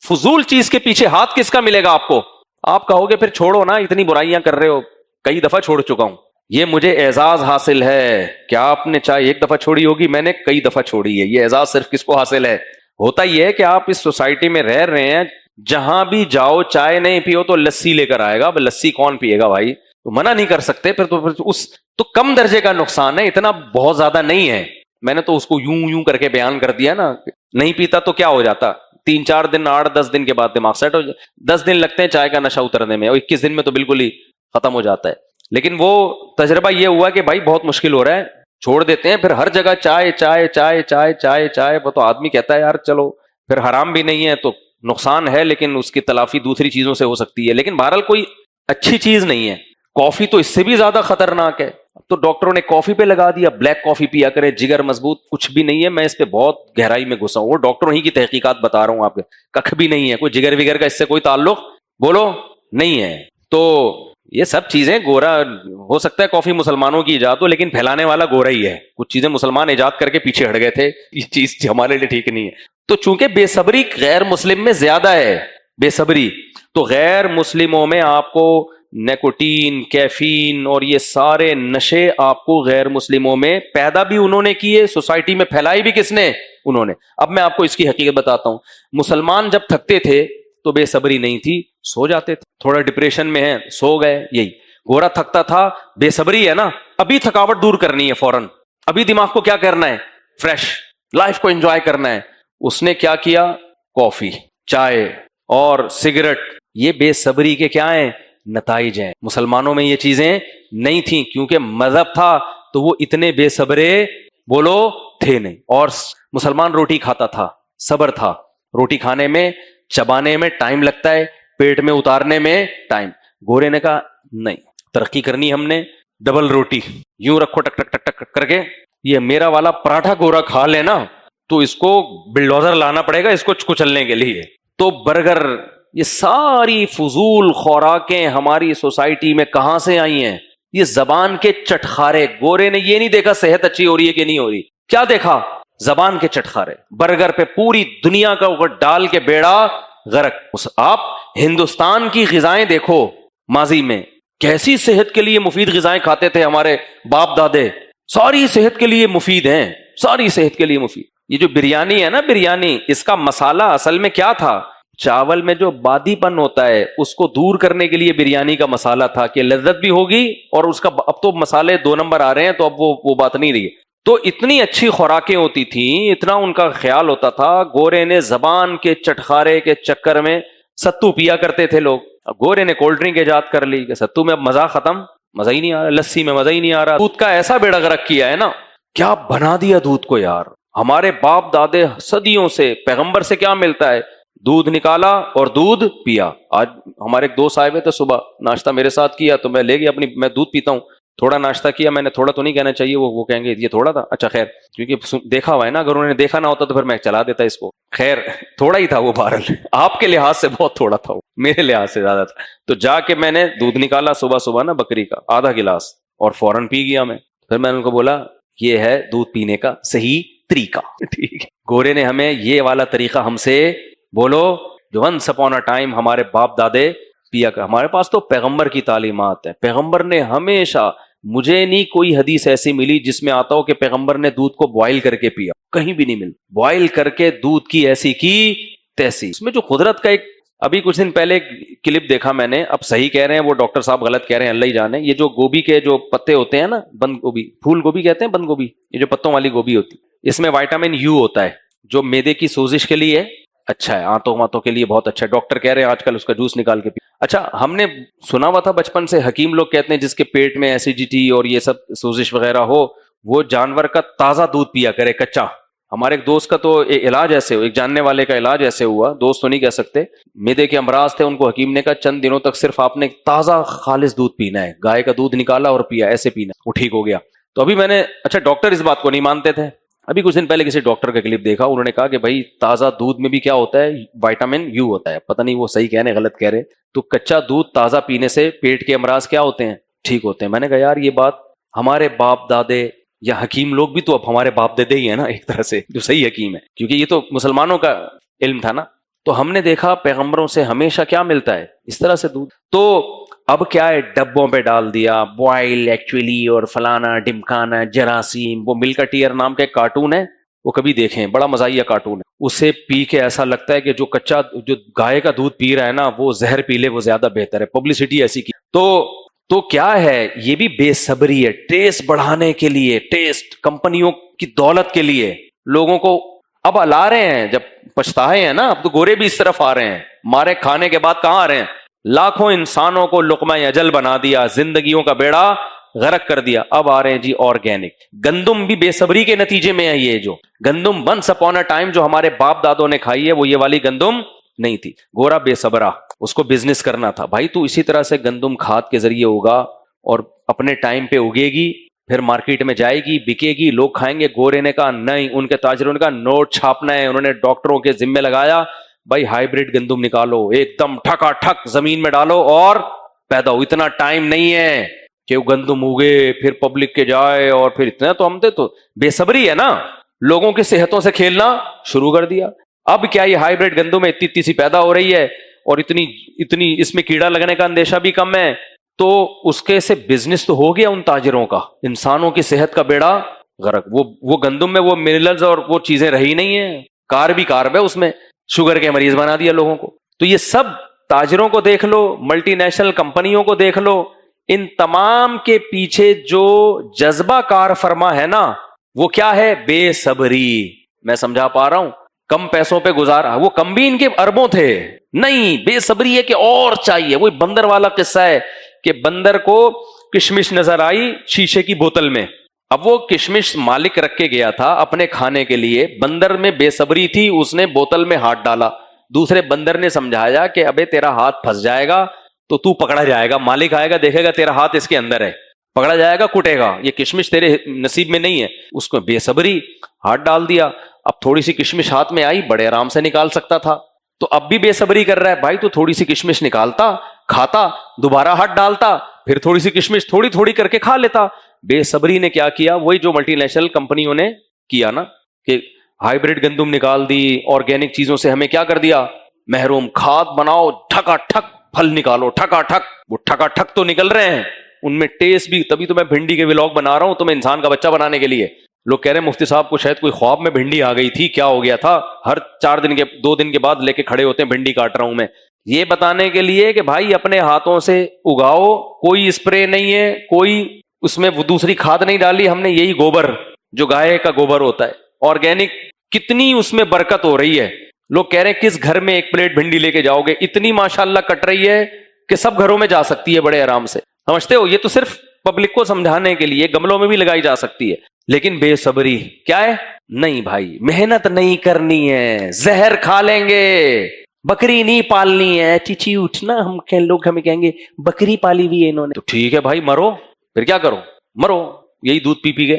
[SPEAKER 2] فضول چیز کے پیچھے ہاتھ کس کا ملے گا آپ کو؟ آپ کہو گے پھر چھوڑو نا، اتنی برائیاں کر رہے ہو. کئی دفعہ چھوڑ چکا ہوں. یہ مجھے اعزاز حاصل ہے کہ آپ نے چائے ایک دفعہ چھوڑی ہوگی، میں نے کئی دفعہ چھوڑی ہے. یہ اعزاز صرف کس کو حاصل ہے؟ ہوتا یہ ہے کہ آپ اس سوسائٹی میں رہ رہے ہیں، جہاں بھی جاؤ چائے نہیں پیو تو لسی لے کر آئے گا. لسی کون پیے گا بھائی؟ تو منع نہیں کر سکتے. پھر تو کم درجے کا نقصان ہے، اتنا بہت زیادہ نہیں ہے. میں نے تو اس کو یوں کر کے بیان کر دیا نا. نہیں پیتا تو کیا ہو جاتا؟ 3-4 دن 8-10 دن کے بعد دماغ سیٹ ہو جائے. 10 دن لگتے ہیں چائے کا نشہ اترنے میں، اور 21 دن میں تو بالکل ہی ختم ہو جاتا ہے. لیکن وہ تجربہ یہ ہوا کہ بھائی بہت مشکل ہو رہا ہے، چھوڑ دیتے ہیں. پھر ہر جگہ چائے چائے چائے چائے چائے چائے. وہ تو آدمی کہتا ہے یار چلو، پھر حرام بھی نہیں ہے تو نقصان ہے، لیکن اس کی تلافی دوسری چیزوں سے ہو سکتی ہے. لیکن بہرحال کوئی اچھی چیز نہیں ہے. کافی تو اس سے بھی زیادہ خطرناک ہے. اب تو ڈاکٹروں نے کافی پہ لگا دیا، بلیک کافی پیا کریں، جگر مضبوط. کچھ بھی نہیں ہے، میں اس پہ بہت گہرائی میں گھسا ہوں. وہ ڈاکٹروں ہی کی تحقیقات بتا رہا ہوں آپ کے، ککھ بھی نہیں ہے. کوئی جگر وگر کا اس سے کوئی تعلق بولو نہیں ہے. تو یہ سب چیزیں گورا ہو سکتا ہے کافی مسلمانوں کی ایجاد ہو، لیکن پھیلانے والا گورا ہی ہے. کچھ چیزیں مسلمان ایجاد کر کے پیچھے ہٹ گئے تھے، یہ چیز ہمارے لیے ٹھیک نہیں ہے. تو چونکہ بے صبری غیر مسلم میں زیادہ ہے، بے صبری، تو غیر مسلموں میں آپ کو نیکوٹین، کیفین اور یہ سارے نشے آپ کو غیر مسلموں میں پیدا بھی انہوں نے کیے، سوسائٹی میں پھیلائی بھی کس نے؟ انہوں نے. اب میں آپ کو اس کی حقیقت بتاتا ہوں. مسلمان جب تھکتے تھے تو بے صبری نہیں تھی، سو جاتے تھے. تھوڑا ڈپریشن میں ہے، سو گئے. یہی گورا تھکتا تھا، بے صبری ہے نا، ابھی تھکاوٹ دور کرنی ہے فوراً، ابھی دماغ کو کیا کرنا ہے؟ فریش لائف کو انجوائے کرنا ہے. اس نے کیا کیا؟ کافی، چائے اور سگریٹ. یہ بے صبری کے کیا ہیں؟ نتائج ہیں. مسلمانوں میں یہ چیزیں نہیں تھیں، کیونکہ مذہب تھا تو وہ اتنے بے صبرے بولو تھے نہیں. اور مسلمان روٹی کھاتا تھا، صبر تھا. روٹی کھانے میں، چبانے میں ٹائم لگتا ہے، پیٹ میں اتارنے میں ٹائم. گورے نے کہا نہیں، ترقی کرنی ہم نے، ڈبل روٹی یوں رکھو ٹک ٹک ٹک ٹک کر کے. یہ میرا والا پراٹھا گورا کھا لینا تو اس کو بلڈوزر لانا پڑے گا اس کو کچلنے کے لیے. تو برگر، یہ ساری فضول خوراکیں ہماری سوسائٹی میں کہاں سے آئی ہیں؟ یہ زبان کے چٹخارے. گورے نے یہ نہیں دیکھا صحت اچھی ہو رہی ہے کہ نہیں ہو رہی، کیا دیکھا؟ زبان کے چٹخارے. برگر پہ پوری دنیا کا اوپر ڈال کے بیڑا غرق. آپ ہندوستان کی غذائیں دیکھو، ماضی میں کیسی صحت کے لیے مفید غذائیں کھاتے تھے ہمارے باپ دادے. ساری صحت کے لیے مفید ہیں، ساری صحت کے لیے مفید. یہ جو بریانی ہے نا، بریانی، اس کا مسالہ اصل میں کیا تھا؟ چاول میں جو بادی پن ہوتا ہے اس کو دور کرنے کے لیے بریانی کا مسالہ تھا کہ لذت بھی ہوگی، اور اس کا اب تو مسالے 2 نمبر آ رہے ہیں تو اب وہ بات نہیں رہی. تو اتنی اچھی خوراکیں ہوتی تھیں، اتنا ان کا خیال ہوتا تھا. گورے نے زبان کے چٹخارے کے چکر میں ستو پیا کرتے تھے لوگ. اب گورے نے کولڈ ڈرنک ایجاد کر لی کہ ستو میں اب مزہ ختم، مزہ ہی نہیں آ رہا، لسی میں مزہ ہی نہیں آ رہا. دودھ کا ایسا بیڑا غرق کیا ہے نا، کیا بنا دیا دودھ کو یار. ہمارے باپ دادے صدیوں سے پیغمبر سے کیا ملتا ہے؟ دودھ نکالا اور دودھ پیا. آج ہمارے ایک دوست آئے ہوئے تھے, صبح ناشتہ میرے ساتھ کیا تو میں لے گیا اپنی, میں دودھ پیتا ہوں, تھوڑا ناشتہ کیا میں نے, تھوڑا تو نہیں کہنا چاہیے, وہ کہیں گے یہ تھوڑا تھا, اچھا خیر, کیونکہ دیکھا ہوا ہے نا, اگر انہوں نے دیکھا نہ ہوتا تو پھر میں چلا دیتا اس کو. خیر تھوڑا ہی تھا وہ, بہرحال آپ کے لحاظ سے بہت تھوڑا تھا, وہ میرے لحاظ سے زیادہ تھا. تو جا کے میں نے دودھ نکالا صبح صبح نا بکری کا, آدھا گلاس, اور فوراً پی گیا میں. پھر میں نے ان کو بولا یہ ہے دودھ پینے کا صحیح طریقہ. ٹھیک ہے, گورے نے ہمیں یہ والا طریقہ ہم سے بولو جو ونس اپون اے ٹائم ہمارے باپ دادے پیا کر. ہمارے پاس تو پیغمبر کی تعلیمات ہیں, پیغمبر نے ہمیشہ, مجھے نہیں کوئی حدیث ایسی ملی جس میں آتا ہو کہ پیغمبر نے دودھ کو بوائل کر کے پیا, کہیں بھی نہیں مل. بوائل کر کے دودھ کی ایسی کی تیسی. اس میں جو قدرت کا ایک, ابھی کچھ دن پہلے کلپ دیکھا میں نے, اب صحیح کہہ رہے ہیں وہ ڈاکٹر صاحب, غلط کہہ رہے ہیں اللہ ہی جانے, یہ جو گوبھی کے جو پتے ہوتے ہیں نا, بند گوبھی, پھول گوبھی کہتے ہیں, بند گوبھی, یہ جو پتوں والی گوبھی ہوتی, اس میں وائٹامن یو ہوتا ہے جو میدے کی سوزش کے لیے اچھا ہے, آنتوں وانتوں کے لیے بہت اچھا ہے. ڈاکٹر کہہ رہے ہیں آج کل اس کا جوس نکال کے پی. اچھا ہم نے سنا ہوا تھا بچپن سے, حکیم لوگ کہتے ہیں جس کے پیٹ میں ایسیڈیٹی اور یہ سب سوزش وغیرہ ہو, وہ جانور کا تازہ دودھ پیا کرے کچا. ہمارے ایک دوست کا تو علاج ایسے ہو, ایک جاننے والے کا علاج ایسے ہوا, دوست تو نہیں کہہ سکتے, میدے کے امراض تھے, ان کو حکیم نے کہا چند دنوں تک صرف آپ نے تازہ خالص دودھ پینا ہے, گائے کا دودھ نکالا اور پیا, ایسے پینا, وہ ٹھیک ہو گیا. تو ابھی میں نے, اچھا ڈاکٹر اس بات کو نہیں مانتے تھے, ابھی کچھ دن پہلے کسی ڈاکٹر کا کلپ دیکھا, انہوں نے کہا کہ بھائی تازہ دودھ میں بھی کیا ہوتا ہے, وائٹامن یو ہوتا ہے. پتہ نہیں وہ صحیح کہہ رہے غلط کہہ رہے. تو کچا دودھ تازہ پینے سے پیٹ کے امراض کیا ہوتے ہیں, ٹھیک ہوتے ہیں. میں نے کہا یار یہ بات ہمارے باپ دادے یا حکیم لوگ بھی تو اب ہمارے باپ دادے ہی ہیں نا ایک طرح سے, جو صحیح حکیم ہے, کیونکہ یہ تو مسلمانوں کا علم تھا نا. تو ہم نے دیکھا پیغمبروں سے ہمیشہ کیا ملتا ہے, اس طرح سے دودھ. تو اب کیا ہے, ڈبوں پہ ڈال دیا, بوائل ایکچولی, اور فلانا ڈمکانا, جراثیم. وہ ملکٹیئر نام کا ایک کارٹون ہے, وہ کبھی دیکھیں, بڑا مزاحیہ کارٹون ہے. اسے پی کے ایسا لگتا ہے کہ جو کچا, جو گائے کا دودھ پی رہا ہے نا, وہ زہر پی لے وہ زیادہ بہتر ہے. پبلسٹی ایسی کی. تو کیا ہے, یہ بھی بے صبری ہے, ٹیسٹ بڑھانے کے لیے, ٹیسٹ کمپنیوں کی دولت کے لیے لوگوں کو اب لا رہے ہیں. جب پچھتائے ہیں نا, اب تو گورے بھی اس طرف آ رہے ہیں, مارے کھانے کے بعد کہاں آ رہے ہیں, لاکھوں انسانوں کو لقمہ اجل بنا دیا, زندگیوں کا بیڑا غرق کر دیا. اب آ رہے ہیں جی آرگینک. گندم بھی بے صبری کے نتیجے میں ہے. یہ جو گندم ونس اپون اے ٹائم جو ہمارے باپ دادوں نے کھائی ہے, وہ یہ والی گندم نہیں تھی. گورا بے صبرا, اس کو بزنس کرنا تھا. بھائی تو اسی طرح سے گندم کھاد کے ذریعے ہوگا اور اپنے ٹائم پہ اگے گی, پھر مارکیٹ میں جائے گی, بکے گی, لوگ کھائیں گے. گورے نے کہا نہیں, ان کے تاجروں نے کہا نوٹ چھاپنا ہے. انہوں نے ڈاکٹروں کے ذمے لگایا, بھائی ہائیبریڈ گندم نکالو, ایک دم ٹھکا ٹھک زمین میں ڈالو اور پیدا ہو. اتنا ٹائم نہیں ہے کہ وہ گندم اگے پھر پبلک کے جائے, اور پھر اتنا تو ہم دے. تو بے صبری ہے نا, لوگوں کی صحتوں سے کھیلنا شروع کر دیا. اب کیا یہ ہائیبریڈ گندم اتنی سی پیدا ہو رہی ہے, اور اتنی اس میں کیڑا لگنے کا اندیشہ بھی کم ہے, تو اس کے سے بزنس تو ہو گیا ان تاجروں کا, انسانوں کی صحت کا بیڑا غرق. وہ گندم میں وہ منرلز اور وہ چیزیں رہی نہیں ہیں, کارب ہے اس میں, شوگر کے مریض بنا دیا لوگوں کو. تو یہ سب تاجروں کو دیکھ لو, ملٹی نیشنل کمپنیوں کو دیکھ لو, ان تمام کے پیچھے جو جذبہ کار فرما ہے نا, وہ کیا ہے, بے صبری. میں سمجھا پا رہا ہوں, کم پیسوں پہ گزارا, وہ کم بھی ان کے اربوں تھے نہیں, بے صبری ہے کہ اور چاہیے. وہی بندر والا قصہ ہے کہ بندر کو کشمش نظر آئی شیشے کی بوتل میں. اب وہ کشمش مالک رکھ کے گیا تھا اپنے کھانے کے لیے, بندر میں بے صبری تھی, اس نے بوتل میں ہاتھ ڈالا. دوسرے بندر نے سمجھایا کہ ابے تیرا ہاتھ پھنس جائے گا تو پکڑا جائے گا, مالک آئے گا دیکھے گا تیرا ہاتھ اس کے اندر ہے, پکڑا جائے گا, کوٹے گا, یہ کشمش تیرے نصیب میں نہیں ہے. اس کو بے صبری, ہاتھ ڈال دیا. اب تھوڑی سی کشمش ہاتھ میں آئی, بڑے آرام سے نکال سکتا تھا, تو اب بھی بے صبری کر رہا ہے. بھائی تو تھوڑی سی کشمش نکالتا, کھاتا, دوبارہ ہاتھ ڈالتا, پھر تھوڑی سی کشمش تھوڑی تھوڑی کر کے کھا لیتا. بے صبری نے کیا کیا, وہی جو ملٹی نیشنل کمپنیوں نے کیا نا, کہ ہائیبریڈ گندم نکال دی, آرگینک چیزوں سے ہمیں کیا کر دیا, محروم. کھاد بناؤ, ٹھکا ٹھک پھل نکالو, ٹھکا ٹھک. وہ ٹھکا ٹھک تو نکل رہے ہیں, ان میں ٹیسٹ بھی. تبھی تو میں بھنڈی کے ولاگ بنا رہا ہوں تمہیں انسان کا بچہ بنانے کے لیے. لوگ کہہ رہے ہیں مفتی صاحب کو شاید کوئی خواب میں بھنڈی آ گئی تھی, کیا ہو گیا تھا, ہر 2 دن کے بعد لے کے کھڑے ہوتے ہیں بھنڈی کاٹ رہا ہوں میں. یہ بتانے کے لیے کہ بھائی اپنے ہاتھوں سے اگاؤ, کوئی اسپرے نہیں ہے, کوئی اس میں وہ دوسری کھاد نہیں ڈالی ہم نے, یہی گوبر جو گائے کا گوبر ہوتا ہے آرگینک, کتنی اس میں برکت ہو رہی ہے. لوگ کہہ رہے ہیں کس گھر میں 1 پلیٹ بھنڈی لے کے جاؤ گے, اتنی ماشاءاللہ کٹ رہی ہے کہ سب گھروں میں جا سکتی ہے بڑے آرام سے. سمجھتے ہو, یہ تو صرف پبلک کو سمجھانے کے لیے, گملوں میں بھی لگائی جا سکتی ہے. لیکن بے صبری کیا ہے, نہیں بھائی محنت نہیں کرنی ہے, زہر کھا لیں گے, بکری نہیں پالنی ہے چیچی اٹھنا، لوگ ہمیں کہیں گے بکری پالی ہوئی ہے انہوں نے، تو ٹھیک ہے بھائی مرو، پھر کیا کرو، مرو، یہی دودھ پی پی کے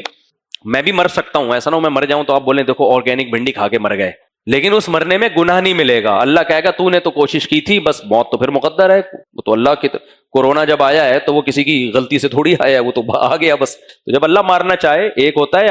[SPEAKER 2] میں بھی مر سکتا ہوں، ایسا نہ ہو میں مر جاؤں تو آپ بولیں دیکھو آرگینک بھنڈی کھا کے مر گئے، لیکن اس مرنے میں گناہ نہیں ملے گا، اللہ کہے گا تو نے تو کوشش کی تھی، بس موت تو پھر مقدر ہے، وہ تو اللہ کی کورونا جب آیا ہے تو وہ کسی کی غلطی سے تھوڑی آیا ہے، وہ تو آ گیا بس، تو جب اللہ مارنا چاہے، ایک ہوتا ہے